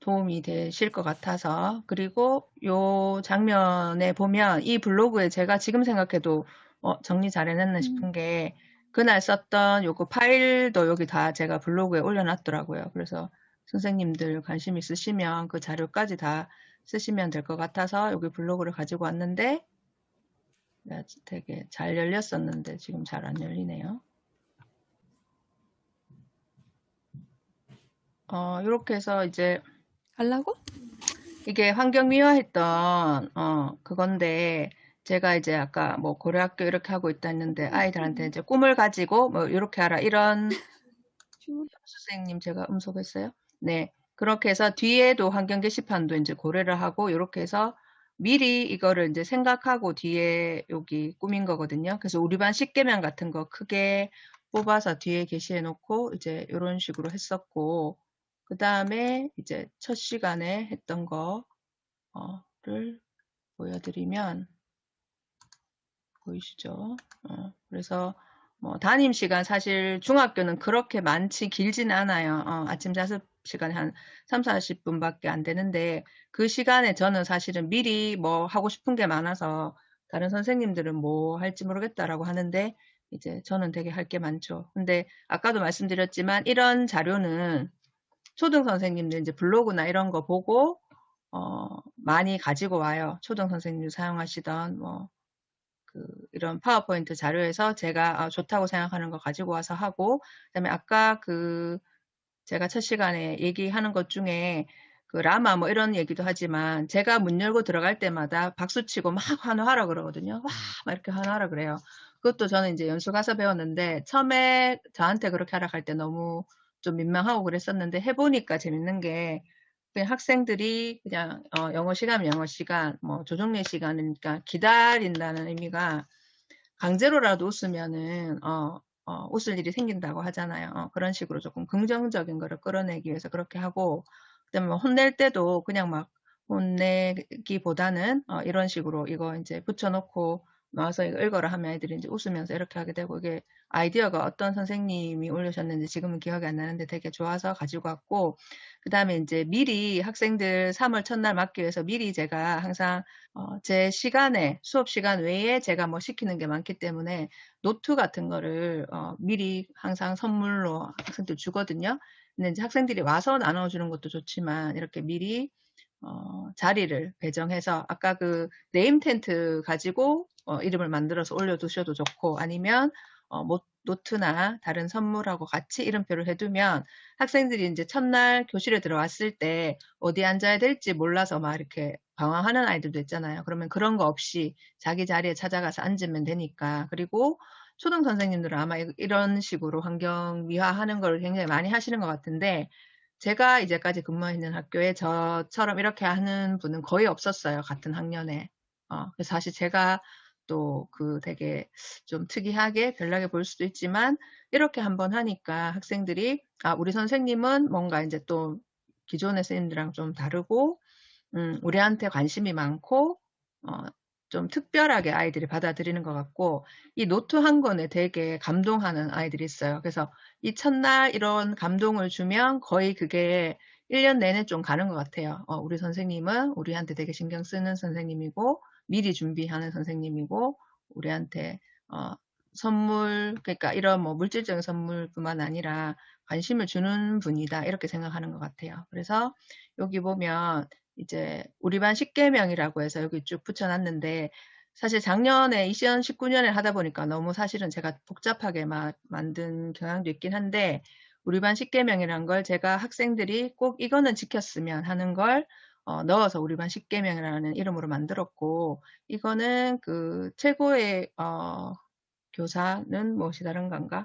도움이 되실 것 같아서. 그리고 요 장면에 보면 이 블로그에 제가 지금 생각해도 정리 잘 해놨나 싶은 게, 그날 썼던 요거 파일도 여기 다 제가 블로그에 올려놨더라고요. 그래서 선생님들 관심 있으시면 그 자료까지 다 쓰시면 될 것 같아서 여기 블로그를 가지고 왔는데, 되게 잘 열렸었는데 지금 잘 안 열리네요. 이렇게 해서 이제 하려고? 이게 환경미화했던 그건데, 제가 이제 아까 뭐 고려학교 이렇게 하고 있다 했는데 아이들한테 이제 꿈을 가지고 뭐 이렇게 하라 이런. 선생님 제가 음소했어요? 네. 그렇게 해서 뒤에도 환경 게시판도 이제 고려를 하고 이렇게 해서 미리 이거를 이제 생각하고 뒤에 여기 꾸민 거거든요. 그래서 우리 반 10개명 같은 거 크게 뽑아서 뒤에 게시해 놓고 이제 이런 식으로 했었고, 그 다음에 이제 첫 시간에 했던 거를 보여드리면 보이시죠? 그래서 뭐 담임 시간 사실 중학교는 그렇게 길진 않아요. 아침 자습 시간이 한 3, 40분밖에 안 되는데, 그 시간에 저는 사실은 미리 뭐 하고 싶은 게 많아서 다른 선생님들은 뭐 할지 모르겠다라고 하는데, 이제 저는 되게 할 게 많죠. 근데 아까도 말씀드렸지만 이런 자료는 초등 선생님들 이제 블로그나 이런 거 보고 많이 가지고 와요. 초등 선생님들 사용하시던 이런 파워포인트 자료에서 제가 좋다고 생각하는 거 가지고 와서 하고, 그다음에 아까 제가 첫 시간에 얘기하는 것 중에 라마 뭐 이런 얘기도 하지만 제가 문 열고 들어갈 때마다 박수치고 막 환호하라 그러거든요. 와, 막 이렇게 환호하라 그래요. 그것도 저는 이제 연수 가서 배웠는데 처음에 저한테 그렇게 하라 할 때 너무 좀 민망하고 그랬었는데, 해보니까 재밌는 게 그냥 학생들이 그냥 영어 시간이면 영어 시간, 뭐 조정례 시간이니까 기다린다는 의미가, 강제로라도 웃으면은 웃을 일이 생긴다고 하잖아요. 그런 식으로 조금 긍정적인 거를 끌어내기 위해서 그렇게 하고, 그다음에 뭐 혼낼 때도 그냥 막 혼내기보다는 이런 식으로 이거 이제 붙여놓고 나와서 이거 읽어라 하면 애들이 이제 웃으면서 이렇게 하게 되고, 이게 아이디어가 어떤 선생님이 올려주셨는지 지금은 기억이 안 나는데 되게 좋아서 가지고 왔고, 그 다음에 이제 미리 학생들 3월 첫날 맞기 위해서 미리 제가 항상 제 시간에, 수업 시간 외에 제가 뭐 시키는 게 많기 때문에 노트 같은 거를 미리 항상 선물로 학생들 주거든요. 근데 이제 학생들이 와서 나눠주는 것도 좋지만 이렇게 미리 자리를 배정해서 아까 그 네임 텐트 가지고 이름을 만들어서 올려두셔도 좋고, 아니면 노트나 다른 선물하고 같이 이름표를 해두면 학생들이 이제 첫날 교실에 들어왔을 때 어디 앉아야 될지 몰라서 막 이렇게 방황하는 아이들도 있잖아요. 그러면 그런 거 없이 자기 자리에 찾아가서 앉으면 되니까. 그리고 초등 선생님들은 아마 이런 식으로 환경 미화하는 걸 굉장히 많이 하시는 것 같은데, 제가 이제까지 근무했는 학교에 저처럼 이렇게 하는 분은 거의 없었어요. 같은 학년에. 그래서 사실 제가 또 그 되게 좀 특이하게 별나게 보일 수도 있지만, 이렇게 한번 하니까 학생들이, 우리 선생님은 뭔가 이제 또 기존의 선생님들이랑 좀 다르고, 우리한테 관심이 많고, 좀 특별하게 아이들이 받아들이는 것 같고, 이 노트 한 권에 되게 감동하는 아이들이 있어요. 그래서 이 첫날 이런 감동을 주면 거의 그게 1년 내내 좀 가는 것 같아요. 우리 선생님은 우리한테 되게 신경 쓰는 선생님이고, 미리 준비하는 선생님이고, 우리한테 선물, 그러니까 이런 뭐 물질적인 선물뿐만 아니라 관심을 주는 분이다, 이렇게 생각하는 것 같아요. 그래서 여기 보면 이제 우리 반 10계명이라고 해서 여기 쭉 붙여놨는데, 사실 작년에 2019년에 하다 보니까 너무 사실은 제가 복잡하게 만든 경향도 있긴 한데, 우리 반 10계명이라는 걸 제가 학생들이 꼭 이거는 지켰으면 하는 걸 넣어서 우리 반 10계명이라는 이름으로 만들었고, 이거는 그 최고의 교사는 무엇이 다른 건가?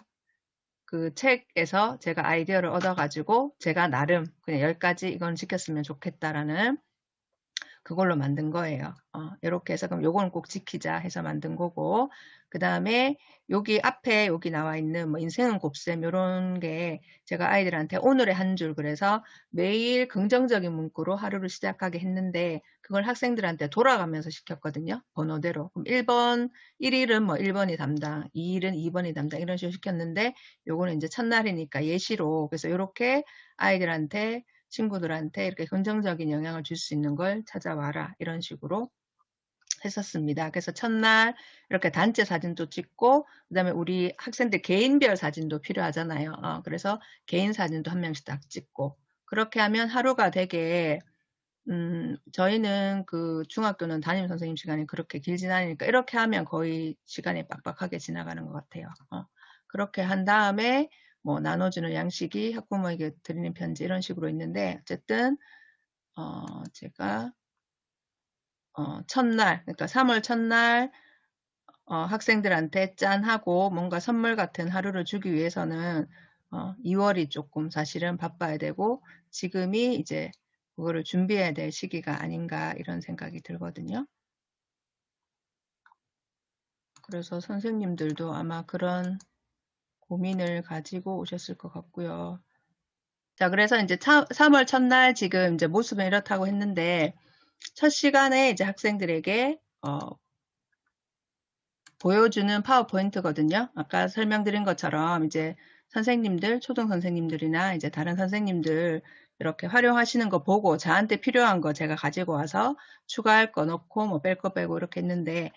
그 책에서 제가 아이디어를 얻어가지고 제가 나름 그냥 10가지 이건 지켰으면 좋겠다라는 그걸로 만든 거예요. 이렇게 해서 그럼 요거는 꼭 지키자 해서 만든 거고, 그 다음에 여기 앞에 여기 나와 있는 뭐 인생은 곱셈 요런 게 제가 아이들한테 오늘의 한 줄, 그래서 매일 긍정적인 문구로 하루를 시작하게 했는데, 그걸 학생들한테 돌아가면서 시켰거든요. 번호대로. 그럼 1번, 1일은 뭐 1번이 담당, 2일은 2번이 담당, 이런 식으로 시켰는데, 요거는 이제 첫날이니까 예시로, 그래서 이렇게 아이들한테, 친구들한테 이렇게 긍정적인 영향을 줄 수 있는 걸 찾아와라, 이런 식으로 했었습니다. 그래서 첫날 이렇게 단체 사진도 찍고, 그 다음에 우리 학생들 개인별 사진도 필요하잖아요. 그래서 개인 사진도 한 명씩 딱 찍고, 그렇게 하면 하루가 되게 저희는 그 중학교는 담임 선생님 시간이 그렇게 길진 않으니까 이렇게 하면 거의 시간이 빡빡하게 지나가는 것 같아요. 그렇게 한 다음에 뭐 나눠주는 양식이 학부모에게 드리는 편지, 이런 식으로 있는데, 어쨌든 제가 첫날, 그러니까 3월 첫날 학생들한테 짠하고 뭔가 선물 같은 하루를 주기 위해서는 2월이 조금 사실은 바빠야 되고, 지금이 이제 그거를 준비해야 될 시기가 아닌가, 이런 생각이 들거든요. 그래서 선생님들도 아마 그런 고민을 가지고 오셨을 것 같고요. 자, 그래서 이제 3월 첫날 지금 이제 모습은 이렇다고 했는데, 첫 시간에 이제 학생들에게 보여주는 파워포인트거든요. 아까 설명드린 것처럼 이제 선생님들, 초등 선생님들이나 이제 다른 선생님들 이렇게 활용하시는 거 보고 저한테 필요한 거 제가 가지고 와서 추가할 거 넣고 뭐 뺄 거 빼고 이렇게 했는데,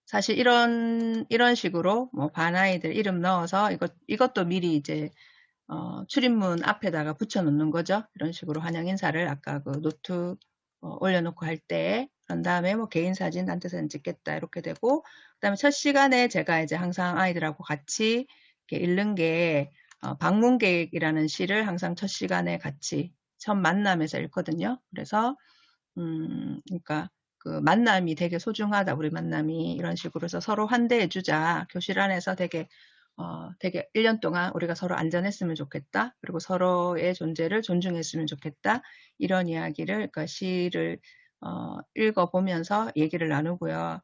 사실 이런 식으로 뭐 반 아이들 이름 넣어서 이것도 미리 이제 출입문 앞에다가 붙여놓는 거죠. 이런 식으로 환영 인사를 아까 그 노트 올려놓고 할 때, 그런 다음에 뭐 개인 사진, 단체 사진 찍겠다, 이렇게 되고, 그 다음에 첫 시간에 제가 이제 항상 아이들하고 같이 이렇게 읽는 게 방문객이라는 시를 항상 첫 시간에 같이 첫 만남에서 읽거든요. 그래서 그러니까 그 만남이 되게 소중하다, 우리 만남이, 이런 식으로 해서 서로 환대해주자. 교실 안에서 되게 1년 동안 우리가 서로 안전했으면 좋겠다. 그리고 서로의 존재를 존중했으면 좋겠다. 이런 이야기를, 그러니까 시를 읽어보면서 얘기를 나누고요.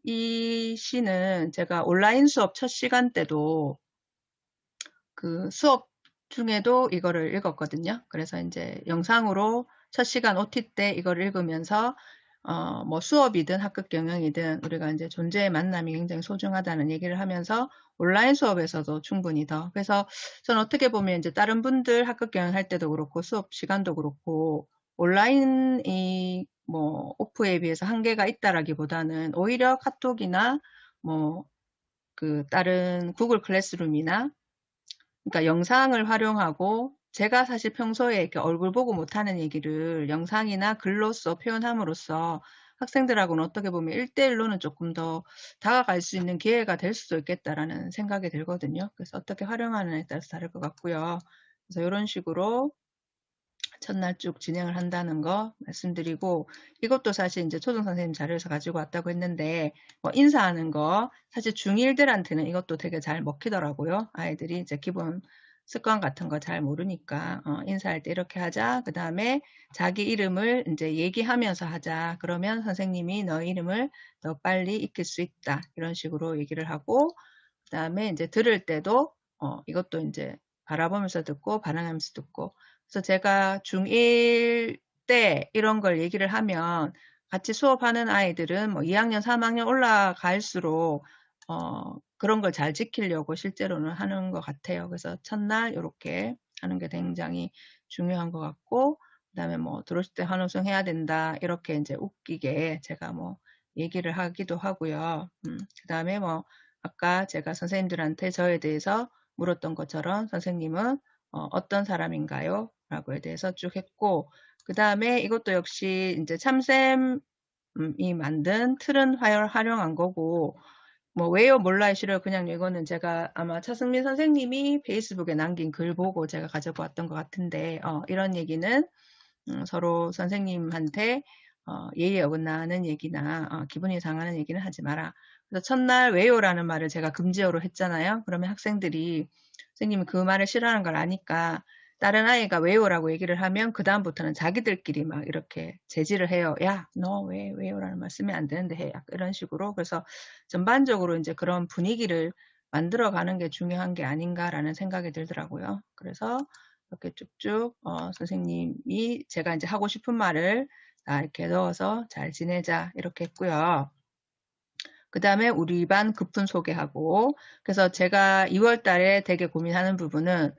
이 시는 제가 온라인 수업 첫 시간 때도 그 수업 중에도 이거를 읽었거든요. 그래서 이제 영상으로 첫 시간 OT 때 이걸 읽으면서 뭐 수업이든 학급 경영이든 우리가 이제 존재의 만남이 굉장히 소중하다는 얘기를 하면서 온라인 수업에서도 충분히 더. 그래서 저는 어떻게 보면 이제 다른 분들 학급 경영 할 때도 그렇고 수업 시간도 그렇고 온라인이 뭐 오프에 비해서 한계가 있다라기보다는 오히려 카톡이나 뭐 그 다른 구글 클래스룸이나 그러니까 영상을 활용하고 제가 사실 평소에 이렇게 얼굴 보고 못하는 얘기를 영상이나 글로써 표현함으로써 학생들하고는 어떻게 보면 1대1로는 조금 더 다가갈 수 있는 기회가 될 수도 있겠다라는 생각이 들거든요. 그래서 어떻게 활용하느냐에 따라서 다를 것 같고요. 그래서 이런 식으로 첫날 쭉 진행을 한다는 거 말씀드리고 이것도 사실 이제 초등 선생님 자료에서 가지고 왔다고 했는데 뭐 인사하는 거 사실 중1들한테는 이것도 되게 잘 먹히더라고요. 아이들이 이제 기본 습관 같은 거 잘 모르니까 인사할 때 이렇게 하자. 그 다음에 자기 이름을 이제 얘기하면서 하자. 그러면 선생님이 너 이름을 더 빨리 익힐 수 있다. 이런 식으로 얘기를 하고 그 다음에 이제 들을 때도 이것도 이제 바라보면서 듣고 반응하면서 듣고 그래서 제가 중1 때 이런 걸 얘기를 하면 같이 수업하는 아이들은 뭐 2학년, 3학년 올라갈수록 그런 걸 잘 지키려고 실제로는 하는 것 같아요. 그래서 첫날 이렇게 하는 게 굉장히 중요한 것 같고 그 다음에 뭐 들어오실 때 환호성 해야 된다 이렇게 이제 웃기게 제가 뭐 얘기를 하기도 하고요. 그 다음에 뭐 아까 제가 선생님들한테 저에 대해서 물었던 것처럼 선생님은 어떤 사람인가요? 라고에 대해서 쭉 했고 그 다음에 이것도 역시 이제 참쌤이 만든 틀은 활용한 거고 뭐 왜요 몰라요 싫어요 그냥 이거는 제가 아마 차승민 선생님이 페이스북에 남긴 글 보고 제가 가지고 왔던 것 같은데 이런 얘기는 서로 선생님한테 예의에 어긋나는 얘기나 기분이 상하는 얘기는 하지 마라. 그래서 첫날 왜요라는 말을 제가 금지어로 했잖아요. 그러면 학생들이 선생님이 그 말을 싫어하는 걸 아니까 다른 아이가 왜요라고 얘기를 하면 그 다음부터는 자기들끼리 막 이렇게 제지를 해요. 야, 너 왜 왜요라는 말 쓰면 안 되는데 해. 이런 식으로. 그래서 전반적으로 이제 그런 분위기를 만들어가는 게 중요한 게 아닌가라는 생각이 들더라고요. 그래서 이렇게 쭉쭉 선생님이 제가 이제 하고 싶은 말을 다 이렇게 넣어서 잘 지내자 이렇게 했고요. 그 다음에 우리 반 급훈 소개하고 그래서 제가 2월 달에 되게 고민하는 부분은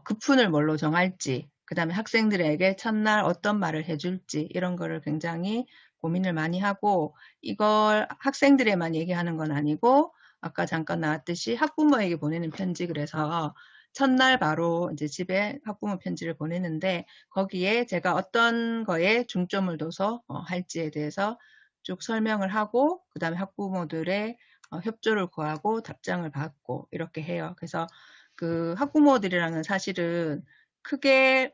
급훈을 뭘로 정할지 그 다음에 학생들에게 첫날 어떤 말을 해줄지 이런 거를 굉장히 고민을 많이 하고 이걸 학생들에만 얘기하는 건 아니고 아까 잠깐 나왔듯이 학부모에게 보내는 편지 그래서 첫날 바로 이제 집에 학부모 편지를 보내는데 거기에 제가 어떤 거에 중점을 둬서 할지에 대해서 쭉 설명을 하고 그 다음에 학부모들의 협조를 구하고 답장을 받고 이렇게 해요. 그래서 그 학부모들이랑은 사실은 크게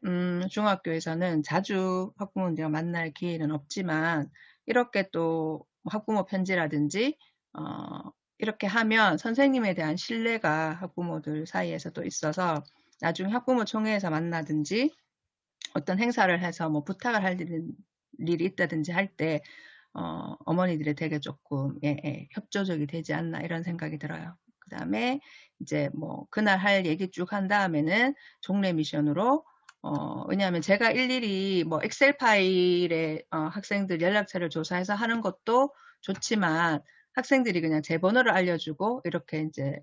중학교에서는 자주 학부모들이랑 만날 기회는 없지만 이렇게 또 학부모 편지라든지 이렇게 하면 선생님에 대한 신뢰가 학부모들 사이에서 또 있어서 나중에 학부모 총회에서 만나든지 어떤 행사를 해서 뭐 부탁을 할 일이 있다든지 할 때 어머니들이 되게 조금 협조적이 되지 않나 이런 생각이 들어요. 그 다음에 이제 뭐 그날 할 얘기 쭉 한 다음에는 종례 미션으로 왜냐하면 제가 일일이 뭐 엑셀 파일에 학생들 연락처를 조사해서 하는 것도 좋지만 학생들이 그냥 제 번호를 알려주고 이렇게 이제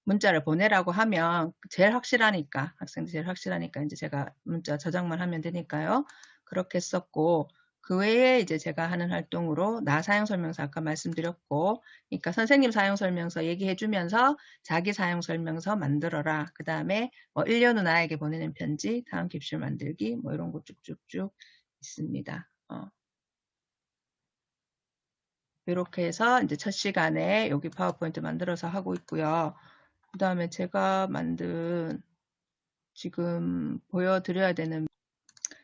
문자를 보내라고 하면 제일 확실하니까 학생들이 제일 확실하니까 이제 제가 문자 저장만 하면 되니까요. 그렇게 썼고 그 외에 이제 제가 하는 활동으로 나 사용설명서 아까 말씀드렸고 그러니까 선생님 사용설명서 얘기해주면서 자기 사용설명서 만들어라. 그 다음에 뭐 1년 후 나에게 보내는 편지, 다음 캡슐 만들기 뭐 이런 거 쭉쭉쭉 있습니다. 이렇게 해서 이제 첫 시간에 여기 파워포인트 만들어서 하고 있고요. 그 다음에 제가 만든 지금 보여드려야 되는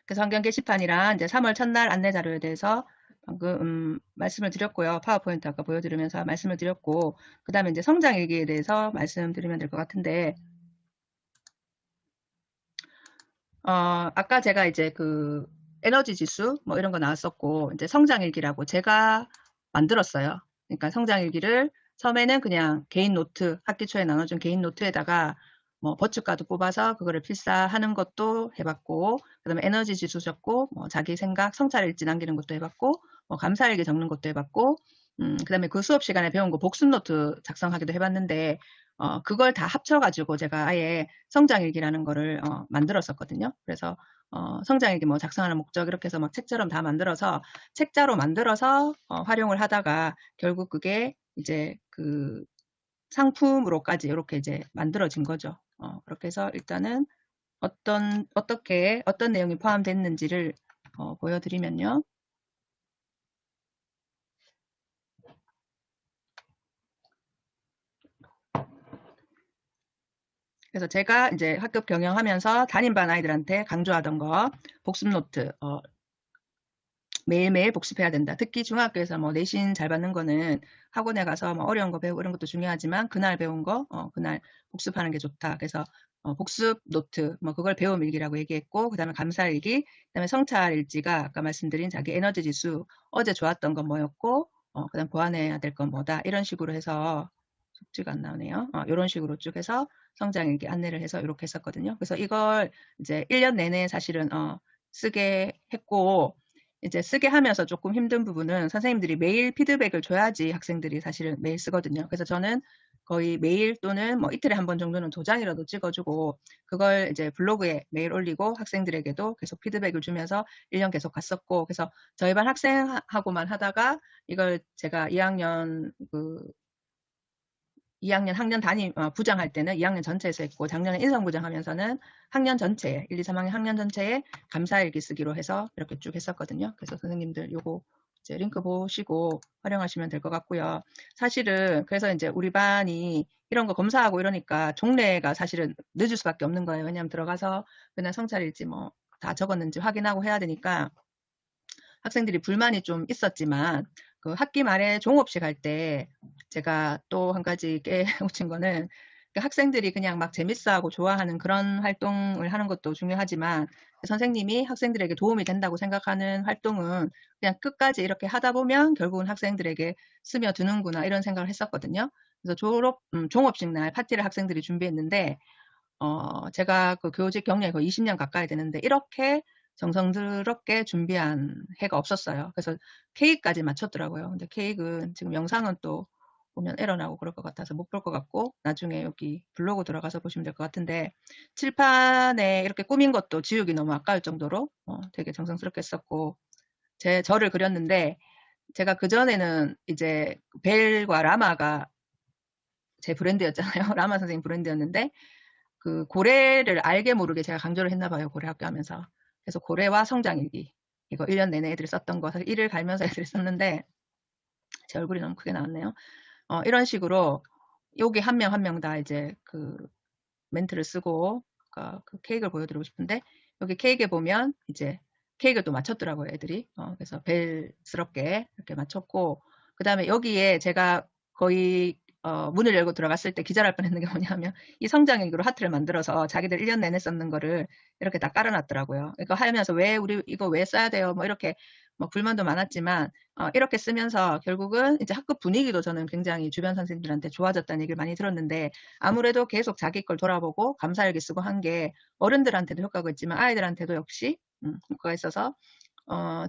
그래서 환경 게시판이랑 이제 3월 첫날 안내 자료에 대해서 방금 말씀을 드렸고요. 파워포인트 아까 보여드리면서 말씀을 드렸고 그 다음에 이제 성장 일기에 대해서 말씀드리면 될 것 같은데 아까 제가 이제 그 에너지 지수 뭐 이런 거 나왔었고 이제 성장 일기라고 제가 만들었어요. 그러니까 성장일기를 처음에는 그냥 개인 노트, 학기 초에 나눠준 개인 노트에다가 뭐 버추카드 뽑아서 그거를 필사하는 것도 해봤고, 그다음에 에너지 지수 적고, 뭐 자기 생각, 성찰일지 남기는 것도 해봤고, 뭐 감사일기 적는 것도 해봤고, 그다음에 그 수업 시간에 배운 거 복습 노트 작성하기도 해봤는데, 그걸 다 합쳐가지고 제가 아예 성장일기라는 거를 만들었었거든요. 그래서 성장일기 뭐 작성하는 목적 이렇게 해서 막 책처럼 다 만들어서 책자로 만들어서 활용을 하다가 결국 그게 이제 그 상품으로까지 이렇게 이제 만들어진 거죠. 그렇게 해서 일단은 어떤 내용이 포함됐는지를 보여드리면요. 그래서 제가 이제 학급 경영하면서 담임반 아이들한테 강조하던 거, 복습 노트, 매일매일 복습해야 된다. 특히 중학교에서 뭐 내신 잘 받는 거는 학원에 가서 뭐 어려운 거 배우고 이런 것도 중요하지만 그날 배운 거, 그날 복습하는 게 좋다. 그래서 복습 노트, 뭐 그걸 배움 일기라고 얘기했고, 그 다음에 감사 일기, 그 다음에 성찰 일지가 아까 말씀드린 자기 에너지 지수, 어제 좋았던 건 뭐였고, 그 다음 보완해야 될 건 뭐다. 이런 식으로 해서 숙지가 안 나오네요. 이런 식으로 쭉 해서 성장일기 안내를 해서 이렇게 했었거든요. 그래서 이걸 이제 1년 내내 사실은 쓰게 했고, 이제 쓰게 하면서 조금 힘든 부분은 선생님들이 매일 피드백을 줘야지 학생들이 사실은 매일 쓰거든요. 그래서 저는 거의 매일 또는 뭐 이틀에 한 번 정도는 도장이라도 찍어주고 그걸 이제 블로그에 매일 올리고 학생들에게도 계속 피드백을 주면서 1년 계속 갔었고, 그래서 저희 반 학생하고만 하다가 이걸 제가 2학년 학년 담임 부장할 때는 2학년 전체에서 했고, 작년에 인성부장 하면서는 학년 전체에 1, 2, 3학년 학년 전체에 감사일기 쓰기로 해서 이렇게 쭉 했었거든요. 그래서 선생님들 요거 이제 링크 보시고 활용하시면 될 것 같고요. 사실은 그래서 이제 우리 반이 이런 거 검사하고 이러니까 종례가 사실은 늦을 수밖에 없는 거예요. 왜냐하면 들어가서 그날 성찰일지 뭐 다 적었는지 확인하고 해야 되니까 학생들이 불만이 좀 있었지만, 그 학기 말에 종업식 할 때 제가 또 한 가지 깨우친 거는 학생들이 그냥 막 재밌어하고 좋아하는 그런 활동을 하는 것도 중요하지만 선생님이 학생들에게 도움이 된다고 생각하는 활동은 그냥 끝까지 이렇게 하다 보면 결국은 학생들에게 스며드는구나 이런 생각을 했었거든요. 그래서 종업식 날 파티를 학생들이 준비했는데 제가 그 교직 경력이 거의 20년 가까이 되는데 이렇게 정성스럽게 준비한 해가 없었어요. 그래서 케이크까지 맞췄더라고요. 근데 케이크는 지금 영상은 또 보면 에러 나고 그럴 것 같아서 못 볼 것 같고 나중에 여기 블로그 들어가서 보시면 될 것 같은데, 칠판에 이렇게 꾸민 것도 지우기 너무 아까울 정도로 되게 정성스럽게 했었고, 저를 그렸는데 제가 그전에는 이제 벨과 라마가 제 브랜드였잖아요. 라마 선생님 브랜드였는데 그 고래를 알게 모르게 제가 강조를 했나 봐요. 고래 학교 하면서. 그래서 고래와 성장일기 이거 1년 내내 애들이 썼던 거, 사실 일을 갈면서 애들이 썼는데 제 얼굴이 너무 크게 나왔네요. 이런 식으로 여기 한 명 한 명 다 이제 그 멘트를 쓰고 그 케이크를 보여드리고 싶은데, 여기 케이크에 보면 이제 케이크를 또 맞췄더라고요 애들이. 그래서 벨스럽게 이렇게 맞췄고, 그 다음에 여기에 제가 거의 문을 열고 들어갔을 때 기절할 뻔했는 게 뭐냐면 이 성장일기로 하트를 만들어서 자기들 1년 내내 썼는 거를 이렇게 다 깔아놨더라고요. 이거 하면서 우리 이거 왜 써야 돼요? 뭐 이렇게 뭐 불만도 많았지만 이렇게 쓰면서 결국은 이제 학급 분위기도 저는 굉장히 주변 선생님들한테 좋아졌다는 얘기를 많이 들었는데, 아무래도 계속 자기 걸 돌아보고 감사일기 쓰고 한 게 어른들한테도 효과가 있지만 아이들한테도 역시 효과가 있어서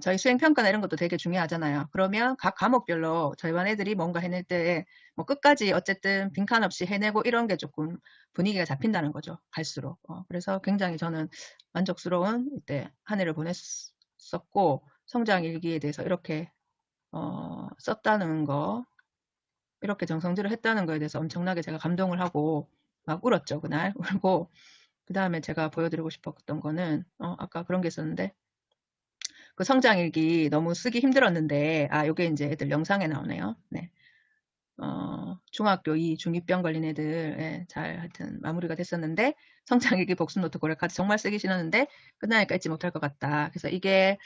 저희 수행평가나 이런 것도 되게 중요하잖아요. 그러면 각 과목별로 저희 반 애들이 뭔가 해낼 때 뭐 끝까지 어쨌든 빈칸 없이 해내고 이런 게 조금 분위기가 잡힌다는 거죠. 갈수록. 그래서 굉장히 저는 만족스러운 이때 한 해를 보냈었고, 성장일기에 대해서 이렇게 썼다는 거, 이렇게 정성질을 했다는 거에 대해서 엄청나게 제가 감동을 하고 막 울었죠. 그날 울고, 그 다음에 제가 보여드리고 싶었던 거는 아까 그런 게 있었는데, 그 성장일기 너무 쓰기 힘들었는데, 요게 이제 애들 영상에 나오네요. 네. 중학교 2, 중2병 걸린 애들, 잘 하여튼 마무리가 됐었는데, 성장일기 복습노트 고래카드 정말 쓰기 싫었는데, 끝나니까 잊지 못할 것 같다. 그래서 이게,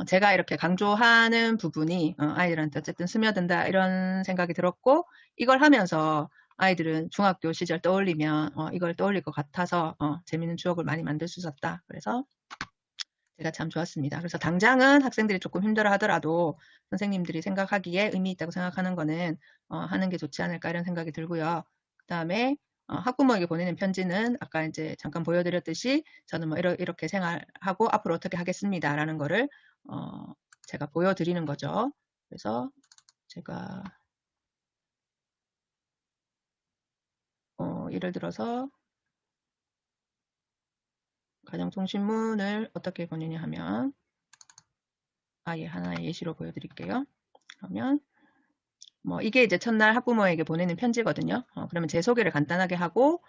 제가 이렇게 강조하는 부분이, 아이들한테 어쨌든 스며든다, 이런 생각이 들었고, 이걸 하면서 아이들은 중학교 시절 떠올리면, 이걸 떠올릴 것 같아서, 재밌는 추억을 많이 만들 수 있었다. 그래서, 제가 참 좋았습니다. 그래서 당장은 학생들이 조금 힘들어 하더라도 선생님들이 생각하기에 의미 있다고 생각하는 거는 하는 게 좋지 않을까 이런 생각이 들고요. 그 다음에 학부모에게 보내는 편지는 아까 이제 잠깐 보여드렸듯이 저는 뭐 이렇게 생활하고 앞으로 어떻게 하겠습니다라는 거를 제가 보여드리는 거죠. 그래서 제가 예를 들어서 가정통신문을 어떻게 보내냐 하면 아예 하나의 예시로 보여드릴게요. 그러면 뭐 이게 이제 첫날 학부모에게 보내는 편지거든요. 그러면 제 소개를 간단하게 하고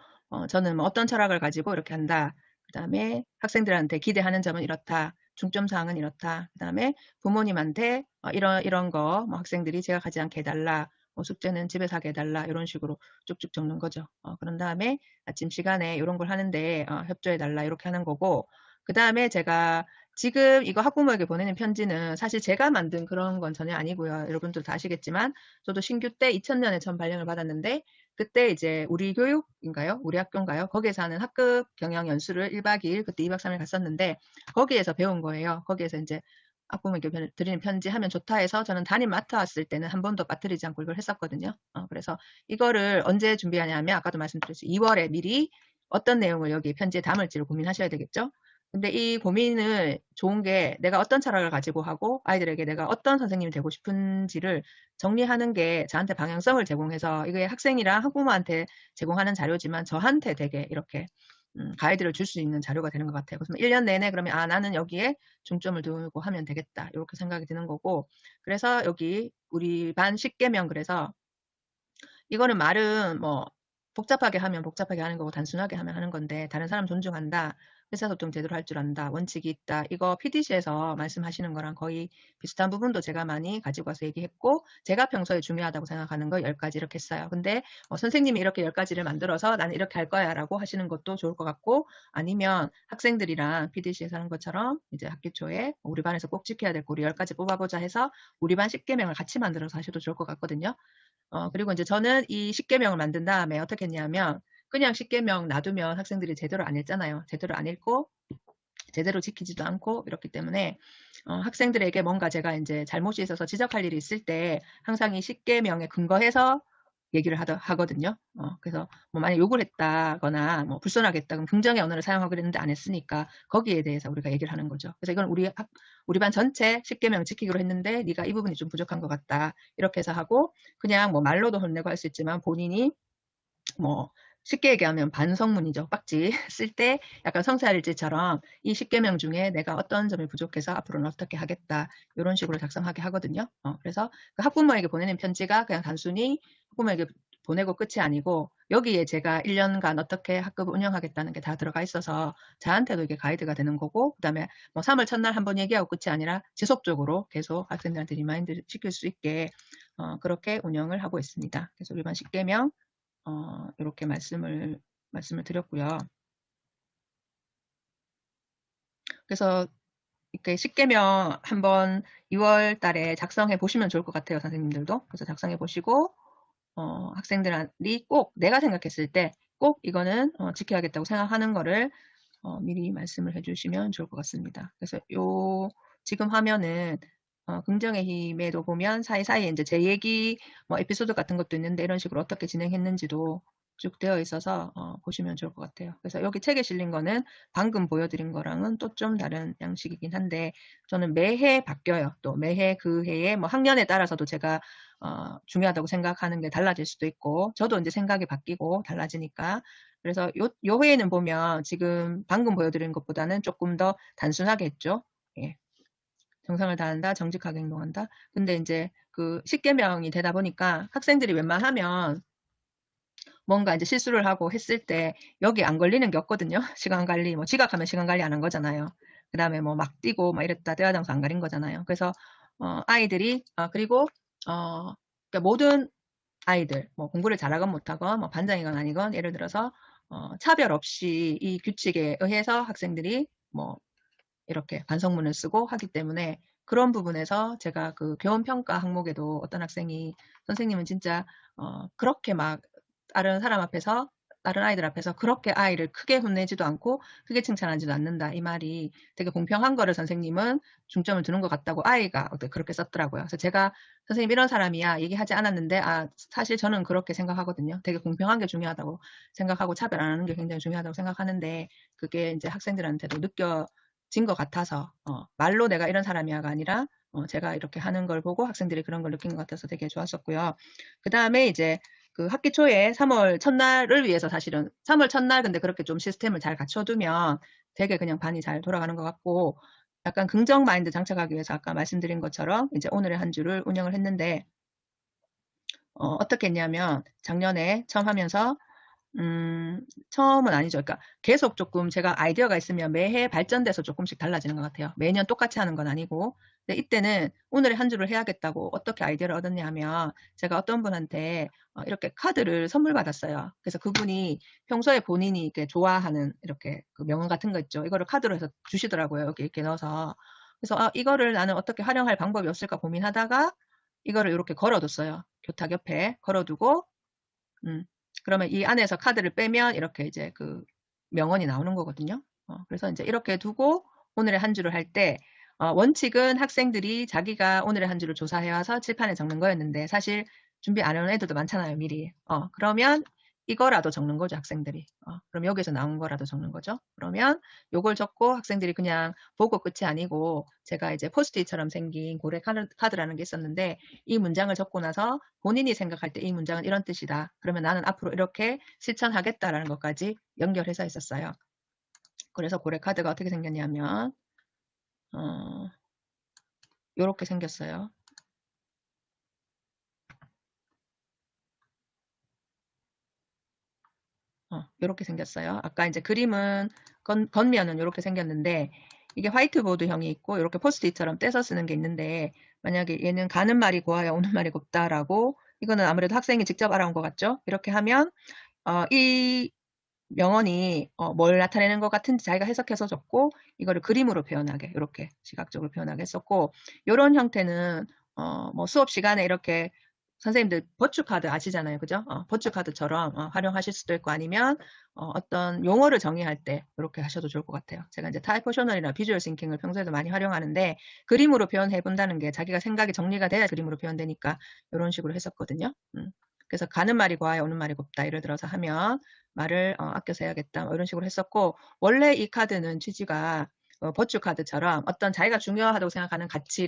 저는 뭐 어떤 철학을 가지고 이렇게 한다. 그 다음에 학생들한테 기대하는 점은 이렇다. 중점 사항은 이렇다. 그 다음에 부모님한테 이런 거 뭐 학생들이 제가 가지 않게 해달라. 뭐 숙제는 집에서 하게 해달라. 이런 식으로 쭉쭉 적는 거죠. 그런 다음에 아침 시간에 이런 걸 하는데 협조해달라. 이렇게 하는 거고 그 다음에 제가 지금 이거 학부모에게 보내는 편지는 사실 제가 만든 그런 건 전혀 아니고요. 여러분들 다 아시겠지만 저도 신규 때 2000년에 처음 발령을 받았는데 그때 이제 우리 교육인가요? 우리 학교인가요? 거기에서 하는 학급 경영 연수를 1박 2일 그때 2박 3일 갔었는데 거기에서 배운 거예요. 거기에서 이제 학부모에게 드리는 편지 하면 좋다 해서 저는 담임 맡아왔을 때는 한 번도 빠뜨리지 않고 이걸 했었거든요. 그래서 이거를 언제 준비하냐면 아까도 말씀드렸죠. 2월에 미리 어떤 내용을 여기 편지에 담을지를 고민하셔야 되겠죠. 근데 이 고민을 좋은 게 내가 어떤 철학을 가지고 하고 아이들에게 내가 어떤 선생님이 되고 싶은지를 정리하는 게 저한테 방향성을 제공해서 이게 학생이랑 학부모한테 제공하는 자료지만 저한테 되게 이렇게 가이드를 줄 수 있는 자료가 되는 것 같아요. 그래서 1년 내내 그러면 나는 여기에 중점을 두고 하면 되겠다. 이렇게 생각이 드는 거고 그래서 여기 우리 반 10개명 그래서 이거는 말은 뭐 복잡하게 하면 복잡하게 하는 거고 단순하게 하면 하는 건데 다른 사람 존중한다. 의사소통 제대로 할 줄 안다. 원칙이 있다. 이거 PDC에서 말씀하시는 거랑 거의 비슷한 부분도 제가 많이 가지고 와서 얘기했고 제가 평소에 중요하다고 생각하는 거 10가지 이렇게 했어요. 근데 선생님이 이렇게 10가지를 만들어서 나는 이렇게 할 거야 라고 하시는 것도 좋을 것 같고 아니면 학생들이랑 PDC에서 하는 것처럼 이제 학기 초에 우리 반에서 꼭 지켜야 될 거 우리 10가지 뽑아보자 해서 우리 반 10개명을 같이 만들어서 하셔도 좋을 것 같거든요. 그리고 이제 저는 이 10개명을 만든 다음에 어떻게 했냐면 그냥 10개명 놔두면 학생들이 제대로 안 읽잖아요. 제대로 안 읽고 제대로 지키지도 않고 이렇기 때문에 학생들에게 뭔가 제가 이제 잘못이 있어서 지적할 일이 있을 때 항상 이 10개명에 근거해서 얘기를 하거든요. 그래서 뭐 만약 욕을 했다거나 뭐 불손하게 했다 그럼 긍정의 언어를 사용하기로 했는데 안 했으니까 거기에 대해서 우리가 얘기를 하는 거죠. 그래서 이건 우리 반 전체 10개명 지키기로 했는데 네가 이 부분이 좀 부족한 것 같다. 이렇게 해서 하고 그냥 뭐 말로도 혼내고 할 수 있지만 본인이 뭐 쉽게 얘기하면 반성문이죠. 빡지 쓸 때 약간 성사일지처럼 이 10개명 중에 내가 어떤 점이 부족해서 앞으로는 어떻게 하겠다. 이런 식으로 작성하게 하거든요. 그래서 그 학부모에게 보내는 편지가 그냥 단순히 학부모에게 보내고 끝이 아니고 여기에 제가 1년간 어떻게 학급을 운영하겠다는 게 다 들어가 있어서 저한테도 이게 가이드가 되는 거고 그 다음에 뭐 3월 첫날 한번 얘기하고 끝이 아니라 지속적으로 계속 학생들한테 리마인드 시킬 수 있게 그렇게 운영을 하고 있습니다. 그래서 우리 반 10개명 이렇게 말씀을 드렸고요. 그래서 이렇게 10개명 한번 2월 달에 작성해 보시면 좋을 것 같아요. 선생님들도. 그래서 작성해 보시고 학생들이 꼭 내가 생각했을 때 꼭 이거는 지켜야겠다고 생각하는 거를 미리 말씀을 해주시면 좋을 것 같습니다. 그래서 지금 화면은 긍정의 힘에도 보면 사이사이에 이제 제 얘기 뭐 에피소드 같은 것도 있는데 이런 식으로 어떻게 진행했는지도 쭉 되어 있어서 보시면 좋을 것 같아요. 그래서 여기 책에 실린 거는 방금 보여드린 거랑은 또 좀 다른 양식이긴 한데 저는 매해 바뀌어요. 또 매해 그 해에 뭐 학년에 따라서도 제가 중요하다고 생각하는 게 달라질 수도 있고 저도 이제 생각이 바뀌고 달라지니까 그래서 요 회에는 보면 지금 방금 보여드린 것보다는 조금 더 단순하게 했죠. 예. 정성을 다한다, 정직하게 행동한다. 근데 이제 그 10개명이 되다 보니까 학생들이 웬만하면 뭔가 이제 실수를 하고 했을 때 여기 안 걸리는 게 없거든요. 시간 관리, 뭐 지각하면 시간 관리 안 한 거잖아요. 그 다음에 뭐 막 뛰고 막 이랬다 대화 장소 안 가린 거잖아요. 그래서 아이들이 그리고 그러니까 모든 아이들 뭐 공부를 잘하건 못하건 뭐 반장이건 아니건 예를 들어서 차별 없이 이 규칙에 의해서 학생들이 뭐 이렇게 반성문을 쓰고 하기 때문에 그런 부분에서 제가 그 교원평가 항목에도 어떤 학생이 선생님은 진짜 그렇게 막 다른 사람 앞에서 다른 아이들 앞에서 그렇게 아이를 크게 혼내지도 않고 크게 칭찬하지도 않는다. 이 말이 되게 공평한 거를 선생님은 중점을 두는 것 같다고 아이가 그렇게 썼더라고요. 그래서 제가 선생님 이런 사람이야 얘기하지 않았는데 사실 저는 그렇게 생각하거든요. 되게 공평한 게 중요하다고 생각하고 차별 안 하는 게 굉장히 중요하다고 생각하는데 그게 이제 학생들한테도 느껴진 것 같아서 말로 내가 이런 사람이야가 아니라 제가 이렇게 하는 걸 보고 학생들이 그런 걸 느낀 것 같아서 되게 좋았었고요. 그 다음에 이제 그 학기 초에 3월 첫날을 위해서 사실은 3월 첫날 근데 그렇게 좀 시스템을 잘 갖춰두면 되게 그냥 반이 잘 돌아가는 것 같고 약간 긍정 마인드 장착하기 위해서 아까 말씀드린 것처럼 이제 오늘의 한 주를 운영을 했는데 어떻게 했냐면 작년에 처음 하면서 처음은 아니죠. 그러니까 계속 조금 제가 아이디어가 있으면 매해 발전돼서 조금씩 달라지는 것 같아요. 매년 똑같이 하는 건 아니고. 근데 이때는 오늘의 한 주를 해야겠다고 어떻게 아이디어를 얻었냐 하면 제가 어떤 분한테 이렇게 카드를 선물 받았어요. 그래서 그분이 평소에 본인이 이렇게 좋아하는 이렇게 그 명언 같은 거 있죠. 이거를 카드로 해서 주시더라고요. 여기 이렇게 넣어서. 그래서 이거를 나는 어떻게 활용할 방법이 없을까 고민하다가 이거를 이렇게 걸어뒀어요. 교탁 옆에 걸어두고 그러면 이 안에서 카드를 빼면 이렇게 이제 그 명언이 나오는 거거든요. 그래서 이제 이렇게 두고 오늘의 한 주를 할 때 원칙은 학생들이 자기가 오늘의 한 주를 조사해와서 칠판에 적는 거였는데 사실 준비 안 해온 애들도 많잖아요, 미리. 그러면 이거라도 적는 거죠, 학생들이. 그럼 여기서 나온 거라도 적는 거죠. 그러면 요걸 적고 학생들이 그냥 보고 끝이 아니고 제가 이제 포스트잇처럼 생긴 고래 카드라는 게 있었는데 이 문장을 적고 나서 본인이 생각할 때 이 문장은 이런 뜻이다. 그러면 나는 앞으로 이렇게 실천하겠다라는 것까지 연결해서 했었어요. 그래서 고래 카드가 어떻게 생겼냐면 요렇게 생겼어요. 요렇게 생겼어요. 아까 이제 그림은 겉면은 요렇게 생겼는데 이게 화이트보드형이 있고 이렇게 포스트잇처럼 떼서 쓰는 게 있는데 만약에 얘는 가는 말이 고와야 오는 말이 곱다라고 이거는 아무래도 학생이 직접 알아온 것 같죠? 이렇게 하면 이 명언이 뭘 나타내는 것 같은지 자기가 해석해서 적고 이거를 그림으로 표현하게 이렇게 시각적으로 표현하게 했었고 이런 형태는 뭐 수업 시간에 이렇게 선생님들 버추카드 아시잖아요. 그죠? 버추카드처럼 활용하실 수도 있고 아니면 어떤 용어를 정의할 때 이렇게 하셔도 좋을 것 같아요. 제가 이제 타이포셔널이나 비주얼 싱킹을 평소에도 많이 활용하는데 그림으로 표현해 본다는 게 자기가 생각이 정리가 돼야 그림으로 표현되니까 이런 식으로 했었거든요. 그래서 가는 말이 고와야 오는 말이 곱다 예를 들어서 하면 말을 아껴서 해야겠다 뭐 이런 식으로 했었고 원래 이 카드는 취지가 버추 카드처럼 어떤 자기가 중요하다고 생각하는 가치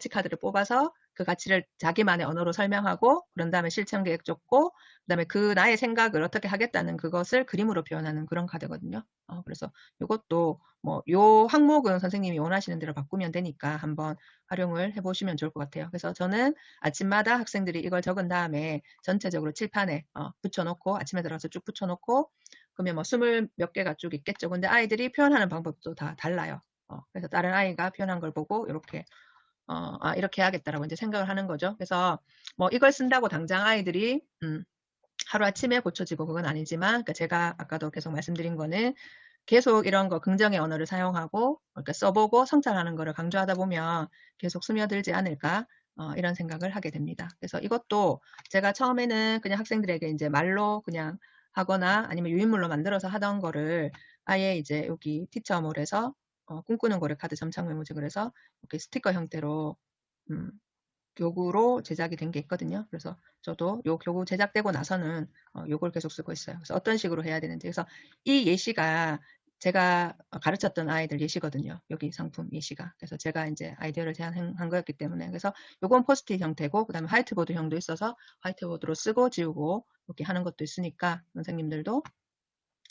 카드를 뽑아서 그 가치를 자기만의 언어로 설명하고 그런 다음에 실천 계획 줬고 그다음에 그 나의 생각을 어떻게 하겠다는 그것을 그림으로 표현하는 그런 카드거든요. 그래서 이것도 뭐 요 항목은 선생님이 원하시는 대로 바꾸면 되니까 한번 활용을 해보시면 좋을 것 같아요. 그래서 저는 아침마다 학생들이 이걸 적은 다음에 전체적으로 칠판에 붙여놓고 아침에 들어가서 쭉 붙여놓고 그러면 뭐 20몇 개가 쭉 있겠죠. 근데 아이들이 표현하는 방법도 다 달라요. 그래서 다른 아이가 표현한 걸 보고 이렇게 이렇게 해야겠다라고 이제 생각을 하는 거죠. 그래서 뭐 이걸 쓴다고 당장 아이들이 하루아침에 고쳐지고 그건 아니지만 그러니까 제가 아까도 계속 말씀드린 거는 계속 이런 거 긍정의 언어를 사용하고 그러니까 써보고 성찰하는 거를 강조하다 보면 계속 스며들지 않을까 이런 생각을 하게 됩니다. 그래서 이것도 제가 처음에는 그냥 학생들에게 이제 말로 그냥 하거나 아니면 유인물로 만들어서 하던 거를 아예 이제 여기 티처몰에서 꿈꾸는 고래 카드 점착 메모지 그래서 이렇게 스티커 형태로 교구로 제작이 된 게 있거든요. 그래서 저도 요 교구 제작되고 나서는 요걸 계속 쓰고 있어요. 그래서 어떤 식으로 해야 되는지. 그래서 이 예시가 제가 가르쳤던 아이들 예시거든요. 여기 상품 예시가. 그래서 제가 이제 아이디어를 제안한 거였기 때문에. 그래서 요건 포스트잇 형태고, 그 다음에 화이트보드형도 있어서 화이트보드로 쓰고 지우고 이렇게 하는 것도 있으니까 선생님들도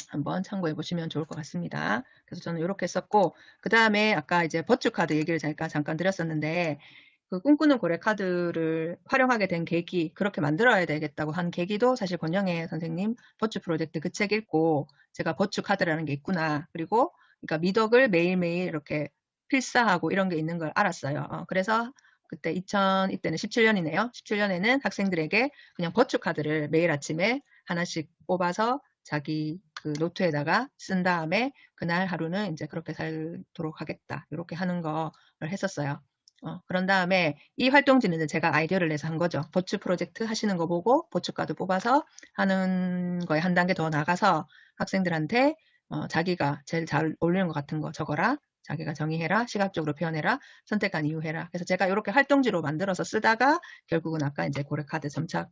한번 참고해 보시면 좋을 것 같습니다. 그래서 저는 이렇게 썼고, 그 다음에 아까 이제 버추카드 얘기를 잠깐 드렸었는데, 그 꿈꾸는 고래 카드를 활용하게 된 계기, 그렇게 만들어야 되겠다고 한 계기도 사실 권영애 선생님 버추 프로젝트 그 책 읽고 제가 버추 카드라는 게 있구나. 그리고 그러니까 미덕을 매일매일 이렇게 필사하고 이런 게 있는 걸 알았어요. 그래서 그때 이때는 17년이네요. 17년에는 학생들에게 그냥 버추 카드를 매일 아침에 하나씩 뽑아서 자기 그 노트에다가 쓴 다음에 그날 하루는 이제 그렇게 살도록 하겠다. 이렇게 하는 거를 했었어요. 그런 다음에 이 활동지는 이제 제가 아이디어를 내서 한 거죠. 보츠 프로젝트 하시는 거 보고 보츠카드 뽑아서 하는 거에 한 단계 더 나가서 학생들한테 자기가 제일 잘 어울리는 것 같은 거 적어라. 자기가 정의해라. 시각적으로 표현해라. 선택한 이유 해라. 그래서 제가 이렇게 활동지로 만들어서 쓰다가 결국은 아까 이제 고래카드 점착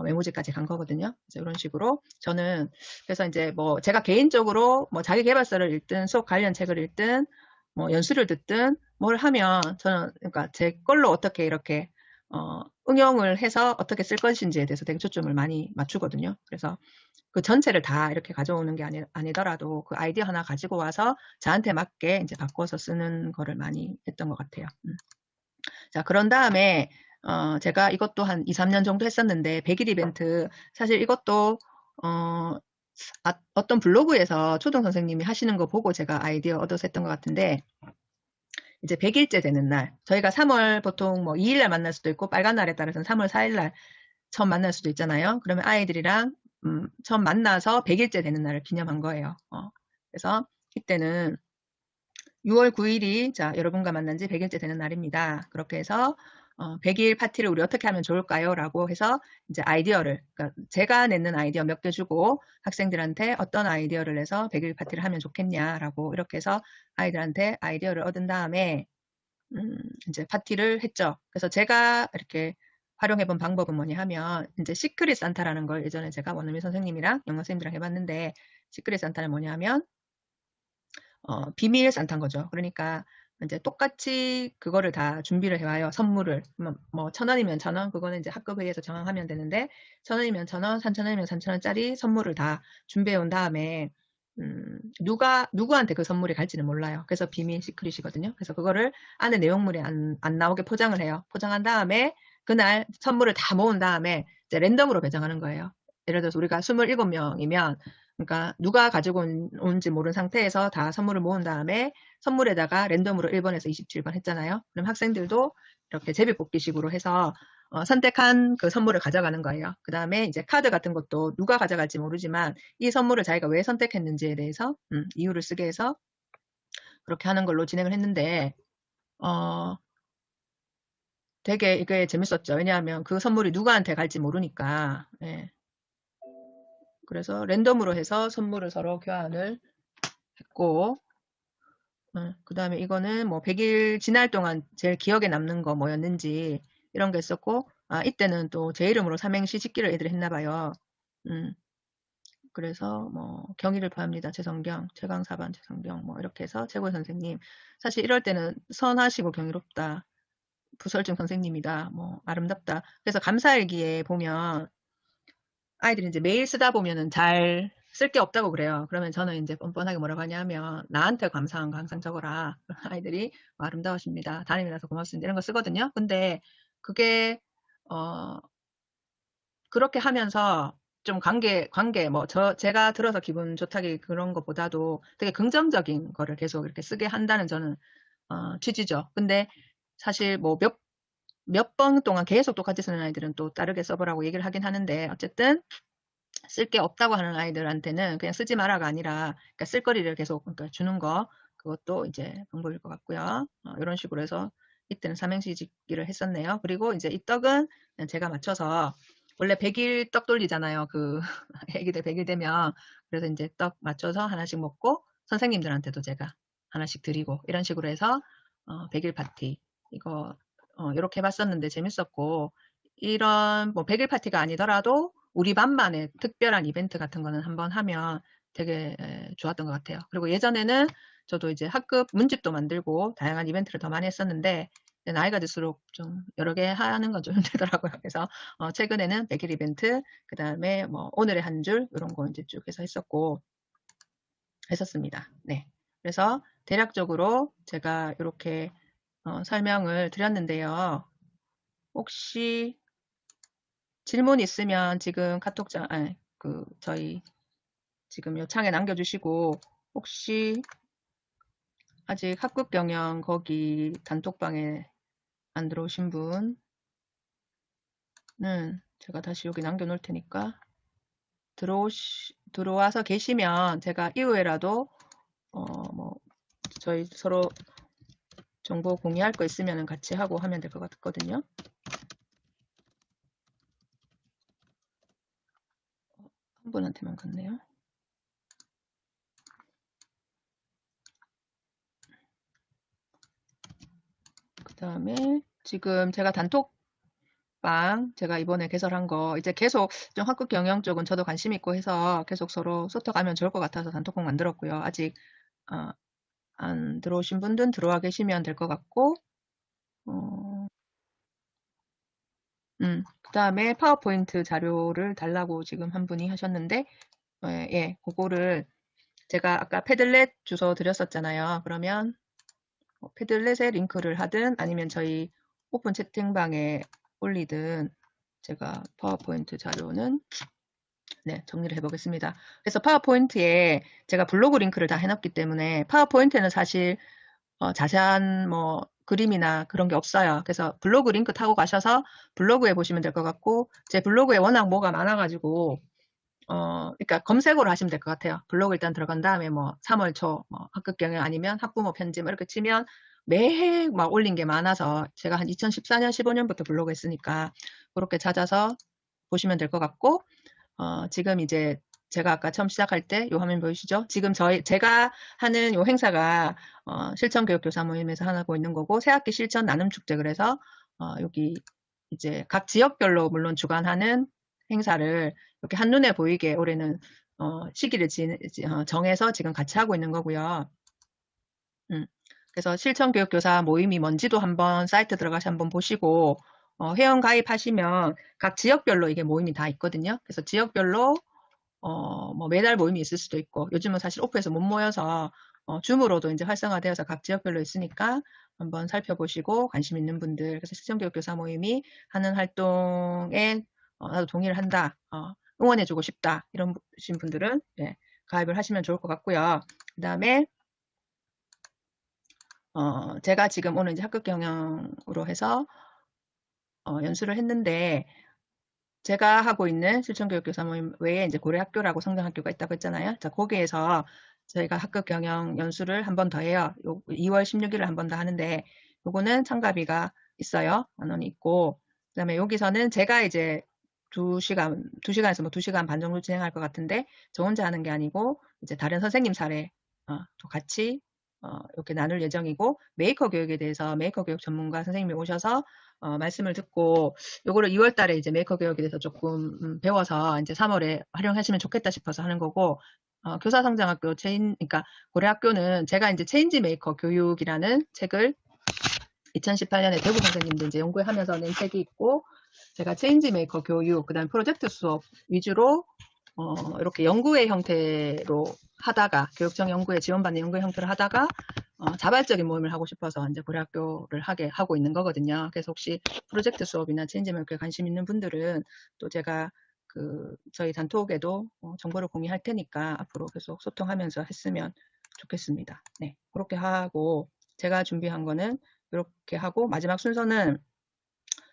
메모지까지 간 거거든요. 그래서 이런 식으로 저는 그래서 이제 뭐 제가 개인적으로 뭐 자기 개발서를 읽든 수업 관련 책을 읽든 뭐 연수를 듣든 뭘 하면 저는 그러니까 제 걸로 어떻게 이렇게 응용을 해서 어떻게 쓸 것인지에 대해서 되게 초점을 많이 맞추거든요. 그래서 그 전체를 다 이렇게 가져오는 게 아니더라도 그 아이디어 하나 가지고 와서 저한테 맞게 이제 바꿔서 쓰는 거를 많이 했던 것 같아요. 자, 그런 다음에 제가 이것도 한 2, 3년 정도 했었는데 100일 이벤트 사실 이것도 어떤 블로그에서 초등 선생님이 하시는 거 보고 제가 아이디어 얻어서 했던 것 같은데 이제 100일째 되는 날 저희가 3월 보통 뭐 2일날 만날 수도 있고 빨간 날에 따라서는 3월 4일날 처음 만날 수도 있잖아요. 그러면 아이들이랑 처음 만나서 100일째 되는 날을 기념한 거예요. 그래서 이때는 6월 9일이 자 여러분과 만난 지 100일째 되는 날입니다. 그렇게 해서 100일 파티를 우리 어떻게 하면 좋을까요? 라고 해서 이제 아이디어를 그러니까 제가 내는 아이디어 몇 개 주고 학생들한테 어떤 아이디어를 내서 100일 파티를 하면 좋겠냐라고 이렇게 해서 아이들한테 아이디어를 얻은 다음에 이제 파티를 했죠. 그래서 제가 이렇게 활용해본 방법은 뭐냐 하면 이제 시크릿 산타라는 걸 예전에 제가 원어민 선생님이랑 영어 선생님이랑 해봤는데 시크릿 산타는 뭐냐 하면 비밀 산타인 거죠. 그러니까 이제 똑같이 그거를 다 준비를 해와요. 선물을 뭐 1,000원이면 1,000원 그거는 이제 학급 회의에서 정하면 되는데 1,000원이면 1,000원, 3,000원이면 3,000원짜리 선물을 다 준비해 온 다음에 누구한테 그 선물이 갈지는 몰라요. 그래서 비밀 시크릿이거든요. 그래서 그거를 안에 내용물이 안 나오게 포장을 해요. 포장한 다음에 그날 선물을 다 모은 다음에 이제 랜덤으로 배정하는 거예요. 예를 들어서 우리가 27명이면 그러니까 누가 가지고 온지 모르는 상태에서 다 선물을 모은 다음에 선물에다가 랜덤으로 1번에서 27번 했잖아요. 그럼 학생들도 이렇게 제비뽑기식으로 해서 선택한 그 선물을 가져가는 거예요. 그 다음에 이제 카드 같은 것도 누가 가져갈지 모르지만 이 선물을 자기가 왜 선택했는지에 대해서 이유를 쓰게 해서 그렇게 하는 걸로 진행을 했는데 되게 이게 재밌었죠. 왜냐하면 그 선물이 누구한테 갈지 모르니까. 예. 그래서 랜덤으로 해서 선물을 서로 교환을 했고 그 다음에 이거는 뭐 100일 지날 동안 제일 기억에 남는 거 뭐였는지 이런 게 있었고 이때는 또 제 이름으로 삼행시 짓기를 애들이 했나 봐요. 그래서 뭐 경의를 표합니다. 최성경, 최강사반 최성경 뭐 이렇게 해서 최고의 선생님. 사실 이럴 때는 선하시고 경이롭다. 부설중 선생님이다. 뭐 아름답다. 그래서 감사일기에 보면 아이들이 이제 매일 쓰다 보면은 잘 쓸 게 없다고 그래요. 그러면 저는 이제 뻔뻔하게 뭐라고 하냐면 나한테 감사한 거 항상 적어라. 아이들이 아름다우십니다. 담임이라서 고맙습니다. 이런 거 쓰거든요. 근데 그게 그렇게 하면서 좀 관계 뭐 제가 들어서 기분 좋다기 그런 것보다도 되게 긍정적인 거를 계속 이렇게 쓰게 한다는 저는 취지죠. 근데 사실 뭐 몇 번 동안 계속 똑같이 쓰는 아이들은 또 다르게 써보라고 얘기를 하긴 하는데 어쨌든 쓸 게 없다고 하는 아이들한테는 그냥 쓰지 마라가 아니라 그러니까 쓸거리를 계속 그러니까 주는 거 그것도 이제 방법일 것 같고요. 이런 식으로 해서 이때는 삼행시 짓기를 했었네요. 그리고 이제 이 떡은 제가 맞춰서 원래 100일 떡 돌리잖아요. 그 애기들 100일 되면 그래서 이제 떡 맞춰서 하나씩 먹고 선생님들한테도 제가 하나씩 드리고 이런 식으로 해서 100일 파티 이거 이렇게 해봤었는데 재밌었고 이런 뭐 100일 파티가 아니더라도 우리 반만의 특별한 이벤트 같은 거는 한번 하면 되게 좋았던 것 같아요. 그리고 예전에는 저도 이제 학급 문집도 만들고 다양한 이벤트를 더 많이 했었는데 나이가 들수록 좀 여러 개 하는 건 좀 힘들더라고요. 그래서 최근에는 100일 이벤트, 그 다음에 뭐 오늘의 한 줄 이런 거 이제 쭉 해서 했었습니다. 네, 그래서 대략적으로 제가 이렇게 설명을 드렸는데요. 혹시 질문 있으면 지금 카톡장, 저희 지금 요 창에 남겨주시고 혹시 아직 학급 경영 거기 단톡방에 안 들어오신 분은 제가 다시 여기 남겨놓을 테니까 들어와서 계시면 제가 이후에라도 뭐 저희 서로 정보 공유할 거 있으면 같이 하고 하면 될 것 같거든요. 한 분한테만 갔네요. 그 다음에 지금 제가 단톡방 제가 이번에 개설한 거 이제 계속 좀 학급 경영 쪽은 저도 관심 있고 해서 계속 서로 소통하면 좋을 것 같아서 단톡방 만들었고요. 아직 안 들어오신 분들은 들어와 계시면 될 것 같고 그 다음에 파워포인트 자료를 달라고 지금 한 분이 하셨는데 예, 그거를 제가 아까 패들렛 주소 드렸었잖아요. 그러면 패들렛에 링크를 하든 아니면 저희 오픈 채팅방에 올리든 제가 파워포인트 자료는 네, 정리를 해보겠습니다. 그래서 파워포인트에 제가 블로그 링크를 다 해놨기 때문에 파워포인트는 사실 자세한 뭐 그림이나 그런 게 없어요. 그래서 블로그 링크 타고 가셔서 블로그에 보시면 될 것 같고 제 블로그에 워낙 뭐가 많아가지고 그러니까 검색어로 하시면 될 것 같아요. 블로그 일단 들어간 다음에 뭐 3월 초, 뭐 학급 경영 아니면 학부모 편집 이렇게 치면 매해 막 올린 게 많아서 제가 한 2014년, 15년부터 블로그 했으니까 그렇게 찾아서 보시면 될 것 같고 지금 이제 제가 아까 처음 시작할 때 요 화면 보이시죠? 지금 제가 하는 요 행사가 실천교육교사 모임에서 하고 있는 거고 새학기 실천 나눔축제 그래서 여기 이제 각 지역별로 물론 주관하는 행사를 이렇게 한눈에 보이게 올해는 시기를 정해서 지금 같이 하고 있는 거고요. 그래서 실천교육교사 모임이 뭔지도 한번 사이트 들어가서 한번 보시고 회원 가입하시면 각 지역별로 이게 모임이 다 있거든요. 그래서 지역별로 뭐 매달 모임이 있을 수도 있고 요즘은 사실 오프에서 못 모여서 줌으로도 이제 활성화되어서 각 지역별로 있으니까 한번 살펴보시고 관심 있는 분들 그래서 실천교육교사 모임이 하는 활동에 나도 동의를 한다 응원해주고 싶다 이런 분들은 네, 가입을 하시면 좋을 것 같고요. 그 다음에 제가 지금 오늘 이제 학급 경영으로 해서 연수를 했는데 제가 하고 있는 실천교육교사 모임 외에 이제 고려학교라고 성장학교가 있다고 했잖아요. 자, 거기에서 저희가 학급 경영 연수를 한 번 더 해요. 2월 16일을 한 번 더 하는데 요거는 참가비가 있어요. 10,000원이 있고 그다음에 여기서는 제가 이제 2시간에서 뭐 2시간 반 정도 진행할 것 같은데 저 혼자 하는 게 아니고 이제 다른 선생님 사례 또 같이 이렇게 나눌 예정이고 메이커 교육에 대해서 메이커 교육 전문가 선생님이 오셔서 말씀을 듣고 요거를 2월 달에 이제 메이커 교육에 대해서 조금 배워서 이제 3월에 활용하시면 좋겠다 싶어서 하는 거고 교사성장학교 그러니까 고려학교는 제가 이제 체인지 메이커 교육이라는 책을 2018년에 대구 선생님들 이제 연구하면서 낸 책이 있고 제가 체인지 메이커 교육 그다음 프로젝트 수업 위주로 이렇게 연구의 형태로 하다가 교육청 연구에 지원받는 연구의 형태로 하다가 자발적인 모임을 하고 싶어서 이제 고려학교를 하고 있는 거거든요. 그래서 혹시 프로젝트 수업이나 체인지 메이커에 관심 있는 분들은 또 제가 저희 단톡에도 정보를 공유할 테니까 앞으로 계속 소통하면서 했으면 좋겠습니다. 네, 그렇게 하고 제가 준비한 거는 이렇게 하고 마지막 순서는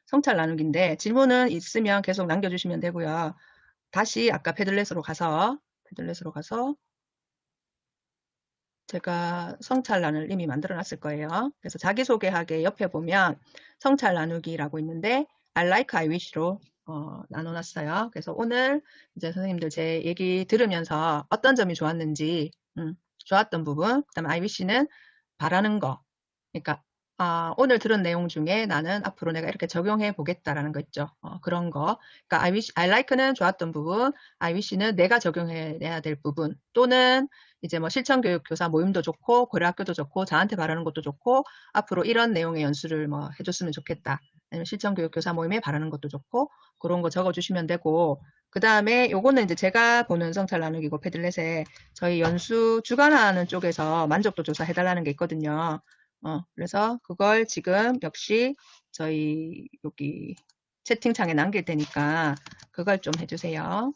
성찰 나누기인데 질문은 있으면 계속 남겨주시면 되고요. 다시 아까 패들렛으로 가서 제가 성찰 나눌 이미 만들어 놨을 거예요. 그래서 자기소개하기 옆에 보면 성찰 나누기라고 있는데 I like, I wish로 나눠놨어요. 그래서 오늘 이제 선생님들 제 얘기 들으면서 어떤 점이 좋았는지 좋았던 부분 그 다음에 I wish는 바라는 거 그러니까 오늘 들은 내용 중에 나는 앞으로 내가 이렇게 적용해 보겠다라는 거 있죠. 그런 거. 그러니까 I like는 좋았던 부분, I wish는 내가 적용해야 될 부분, 또는 이제 뭐 실천교육 교사 모임도 좋고 고려학교도 좋고 저한테 바라는 것도 좋고 앞으로 이런 내용의 연수를 뭐 해줬으면 좋겠다. 아니면 실천교육 교사 모임에 바라는 것도 좋고 그런 거 적어주시면 되고 그 다음에 요거는 이제 제가 보는 성찰 나누기고 패들렛에 저희 연수 주관하는 쪽에서 만족도 조사 해달라는 게 있거든요. 그래서 그걸 지금 역시 저희 여기 채팅창에 남길 테니까 그걸 좀 해주세요.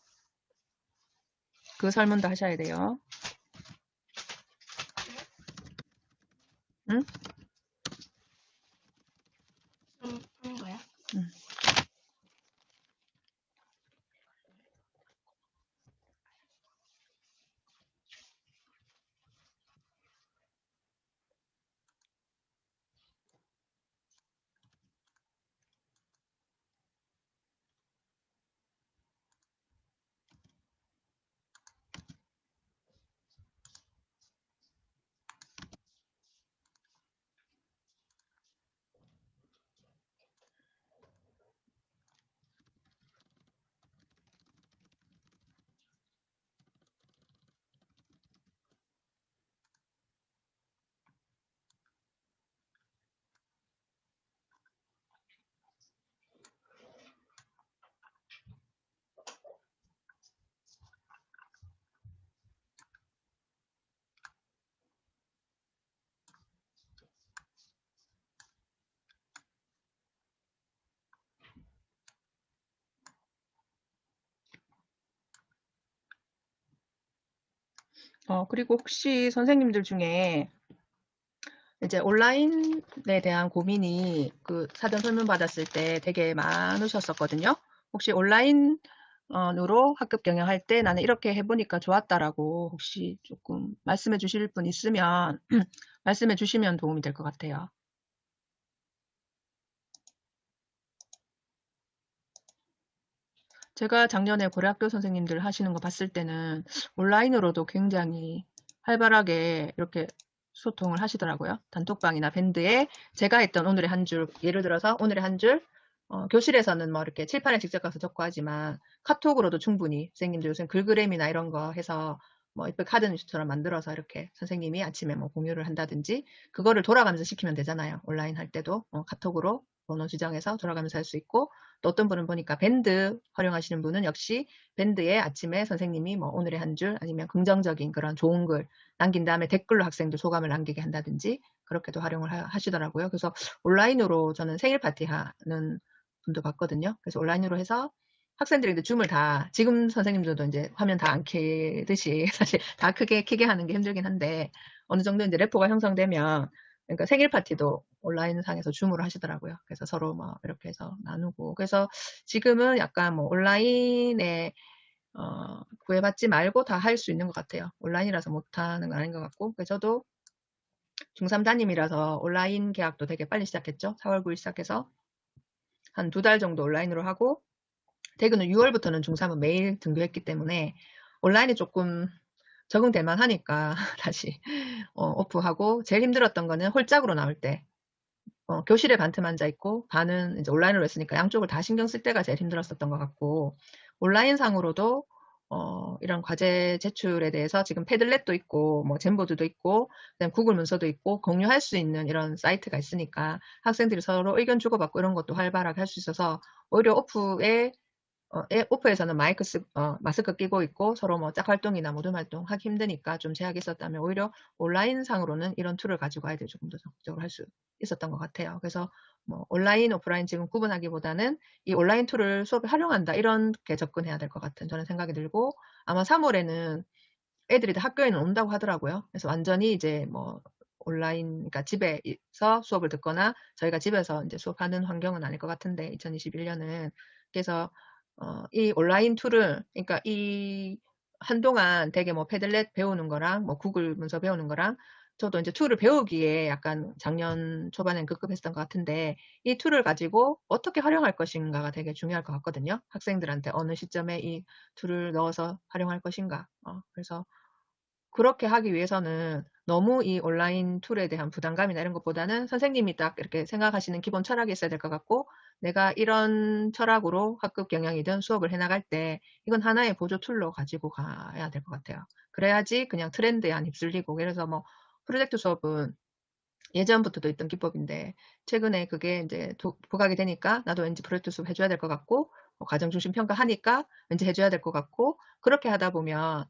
그 설문도 하셔야 돼요. 응? 하는 거야? 응. 그리고 혹시 선생님들 중에 이제 온라인에 대한 고민이 그 사전 설문 받았을 때 되게 많으셨었거든요. 혹시 온라인으로 학급 경영할 때 나는 이렇게 해보니까 좋았다라고 혹시 조금 말씀해 주실 분 있으면 말씀해 주시면 도움이 될 것 같아요. 제가 작년에 고려학교 선생님들 하시는 거 봤을 때는 온라인으로도 굉장히 활발하게 이렇게 소통을 하시더라고요. 단톡방이나 밴드에 제가 했던 오늘의 한 줄, 예를 들어서 오늘의 한 줄, 교실에서는 뭐 이렇게 칠판에 직접 가서 적고 하지만 카톡으로도 충분히 선생님들 요새 글그램이나 이런 거 해서 뭐 이렇게 카드 뉴스처럼 만들어서 이렇게 선생님이 아침에 뭐 공유를 한다든지 그거를 돌아가면서 시키면 되잖아요. 온라인 할 때도 카톡으로 번호 지정해서 돌아가면서 할 수 있고 또 어떤 분은 보니까 밴드 활용하시는 분은 역시 밴드에 아침에 선생님이 뭐 오늘의 한 줄 아니면 긍정적인 그런 좋은 글 남긴 다음에 댓글로 학생들 소감을 남기게 한다든지 그렇게도 활용을 하시더라고요. 그래서 온라인으로 저는 생일 파티 하는 분도 봤거든요. 그래서 온라인으로 해서 학생들이 이제 줌을 다 지금 선생님들도 이제 화면 다 안 켜듯이 사실 다 크게 키게 하는 게 힘들긴 한데 어느 정도 이제 래퍼가 형성되면 그러니까 생일 파티도 온라인 상에서 줌으로 하시더라고요. 그래서 서로 뭐 이렇게 해서 나누고 그래서 지금은 약간 뭐 온라인에 구애받지 말고 다 할 수 있는 것 같아요. 온라인이라서 못하는 건 아닌 것 같고 그래서 저도 중3 담임이라서 온라인 계약도 되게 빨리 시작했죠. 4월 9일 시작해서 한 2달 정도 온라인으로 하고 대구는 6월부터는 중3은 매일 등교했기 때문에 온라인이 조금 적응될 만하니까 다시 오프하고 제일 힘들었던 거는 홀짝으로 나올 때 교실에 반틈 앉아 있고 반은 이제 온라인으로 했으니까 양쪽을 다 신경 쓸 때가 제일 힘들었었던 것 같고 온라인 상으로도 이런 과제 제출에 대해서 지금 패들렛도 있고 뭐 젠보드도 있고 그다음 구글 문서도 있고 공유할 수 있는 이런 사이트가 있으니까 학생들이 서로 의견 주고받고 이런 것도 활발하게 할 수 있어서 오히려 오프에서는 마스크 끼고 있고 서로 뭐 짝 활동이나 모든 활동 하기 힘드니까 좀 제약이 있었다면 오히려 온라인 상으로는 이런 툴을 가지고 아이들이 조금 더 적극적으로 할 수 있었던 것 같아요. 그래서 뭐 온라인, 오프라인 지금 구분하기보다는 이 온라인 툴을 수업에 활용한다 이렇게 접근해야 될 것 같은 저는 생각이 들고 아마 3월에는 애들이 다 학교에는 온다고 하더라고요. 그래서 완전히 이제 뭐 온라인, 그러니까 집에서 수업을 듣거나 저희가 집에서 이제 수업하는 환경은 아닐 것 같은데 2021년은 그래서 이 온라인 툴을 그러니까 이 한동안 되게 뭐 패들렛 배우는 거랑 뭐 구글 문서 배우는 거랑 저도 이제 툴을 배우기에 약간 작년 초반엔 급급했던 것 같은데 이 툴을 가지고 어떻게 활용할 것인가가 되게 중요할 것 같거든요. 학생들한테 어느 시점에 이 툴을 넣어서 활용할 것인가. 그래서 그렇게 하기 위해서는 너무 이 온라인 툴에 대한 부담감이나 이런 것보다는 선생님이 딱 이렇게 생각하시는 기본 철학이 있어야 될 것 같고 내가 이런 철학으로 학급 경영이든 수업을 해나갈 때 이건 하나의 보조 툴로 가지고 가야 될 것 같아요. 그래야지 그냥 트렌드에 안 휩쓸리고 그래서 뭐 프로젝트 수업은 예전부터도 있던 기법인데 최근에 그게 이제 부각이 되니까 나도 왠지 프로젝트 수업 해줘야 될 것 같고 뭐 과정 중심 평가 하니까 왠지 해줘야 될 것 같고 그렇게 하다 보면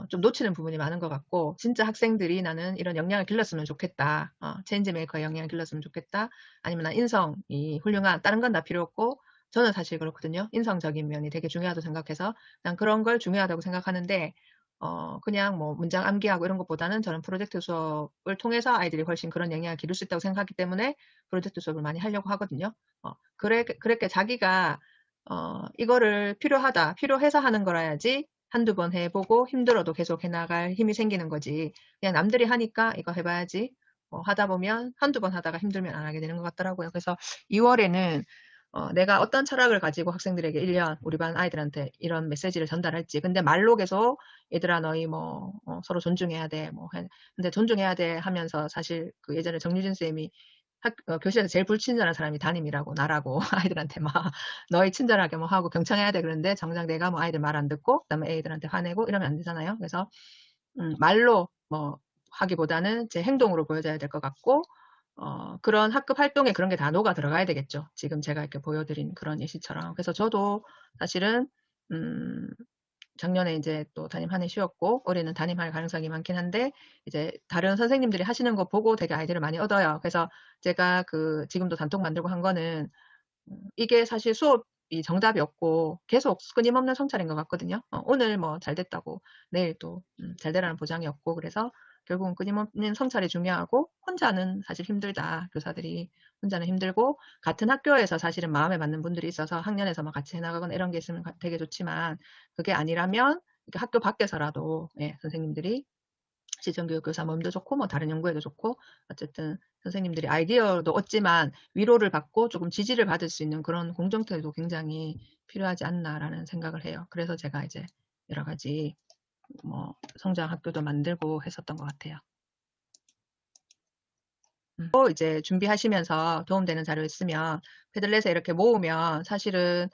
좀 놓치는 부분이 많은 것 같고 진짜 학생들이 나는 이런 역량을 길렀으면 좋겠다. 체인지 메이커의 역량을 길렀으면 좋겠다. 아니면 난 인성이 훌륭한 다른 건 다 필요 없고 저는 사실 그렇거든요. 인성적인 면이 되게 중요하다고 생각해서 난 그런 걸 중요하다고 생각하는데 그냥 뭐 문장 암기하고 이런 것보다는 저는 프로젝트 수업을 통해서 아이들이 훨씬 그런 영향을 기를 수 있다고 생각하기 때문에 프로젝트 수업을 많이 하려고 하거든요. 그렇게 자기가 이거를 필요해서 하는 거라야지 한두 번 해보고 힘들어도 계속 해나갈 힘이 생기는 거지. 그냥 남들이 하니까 이거 해봐야지. 하다 보면 한두 번 하다가 힘들면 안 하게 되는 것 같더라고요. 그래서 2월에는 내가 어떤 철학을 가지고 학생들에게 1년 우리 반 아이들한테 이런 메시지를 전달할지. 근데 말로 계속 얘들아 너희 뭐 서로 존중해야 돼. 근데 존중해야 돼 하면서 사실 그 예전에 정유진 쌤이 교실에서 제일 불친절한 사람이 담임이라고 나라고 아이들한테 막 너희 친절하게 뭐 하고 경청해야 돼 그러는데 정작 내가 뭐 아이들 말 안 듣고 그다음에 애들한테 화내고 이러면 안 되잖아요. 그래서 말로 뭐 하기보다는 제 행동으로 보여줘야 될 것 같고 그런 학급 활동에 그런 게 다 녹아 들어가야 되겠죠. 지금 제가 이렇게 보여드린 그런 예시처럼. 그래서 저도 사실은 작년에 이제 또 담임 한 해 쉬었고 올해는 담임할 가능성이 많긴 한데 이제 다른 선생님들이 하시는 거 보고 되게 아이디어를 많이 얻어요. 그래서 제가 지금도 단톡 만들고 한 거는 이게 사실 수업 이 정답이 없고 계속 끊임없는 성찰인 것 같거든요. 오늘 뭐 잘 됐다고 내일 또 잘 되라는 보장이 없고 그래서 결국은 끊임없는 성찰이 중요하고 혼자는 사실 힘들다. 교사들이 혼자는 힘들고 같은 학교에서 사실은 마음에 맞는 분들이 있어서 학년에서 막 같이 해나가거나 이런 게 있으면 되게 좋지만 그게 아니라면 이렇게 학교 밖에서라도 예, 선생님들이 시정교육교사 모임도 좋고 뭐 다른 연구에도 좋고 어쨌든 선생님들이 아이디어도 얻지만 위로를 받고 조금 지지를 받을 수 있는 그런 공정태도 굉장히 필요하지 않나라는 생각을 해요. 그래서 제가 이제 여러 가지 뭐 성장 학교도 만들고 했었던 것 같아요. 또 이제 준비하시면서 도움되는 자료 있으면 패들렛에 이렇게 모으면 사실은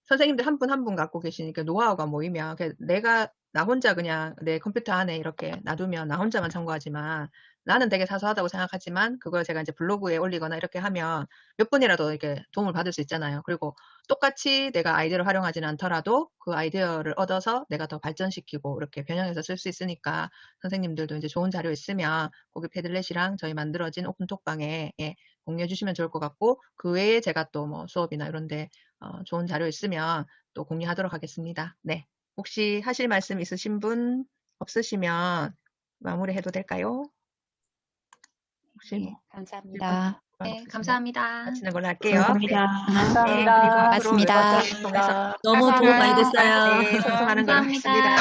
선생님들 한 분 한 분 갖고 계시니까 노하우가 모이면 내가 나 혼자 그냥 내 컴퓨터 안에 이렇게 놔두면 나 혼자만 참고하지만 나는 되게 사소하다고 생각하지만 그걸 제가 이제 블로그에 올리거나 이렇게 하면 몇 분이라도 이렇게 도움을 받을 수 있잖아요. 그리고 똑같이 내가 아이디어를 활용하지는 않더라도 그 아이디어를 얻어서 내가 더 발전시키고 이렇게 변형해서 쓸 수 있으니까 선생님들도 이제 좋은 자료 있으면 거기 패들렛이랑 저희 만들어진 오픈톡방에 예, 공유해 주시면 좋을 것 같고 그 외에 제가 또 뭐 수업이나 이런데 좋은 자료 있으면 또 공유하도록 하겠습니다. 네. 혹시 하실 말씀 있으신 분 없으시면 마무리해도 될까요? 혹시 뭐 감사합니다. 네, 감사합니다. 마치는 걸로 할게요. 감사합니다. 네, 그리고 앞으로 맞습니다. 웹버스를 통해서 너무 도움 많이 됐어요. 네, 소통하는 걸로 하겠습니다.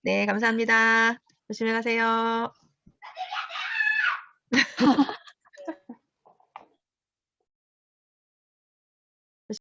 네, 감사합니다. 조심히 가세요.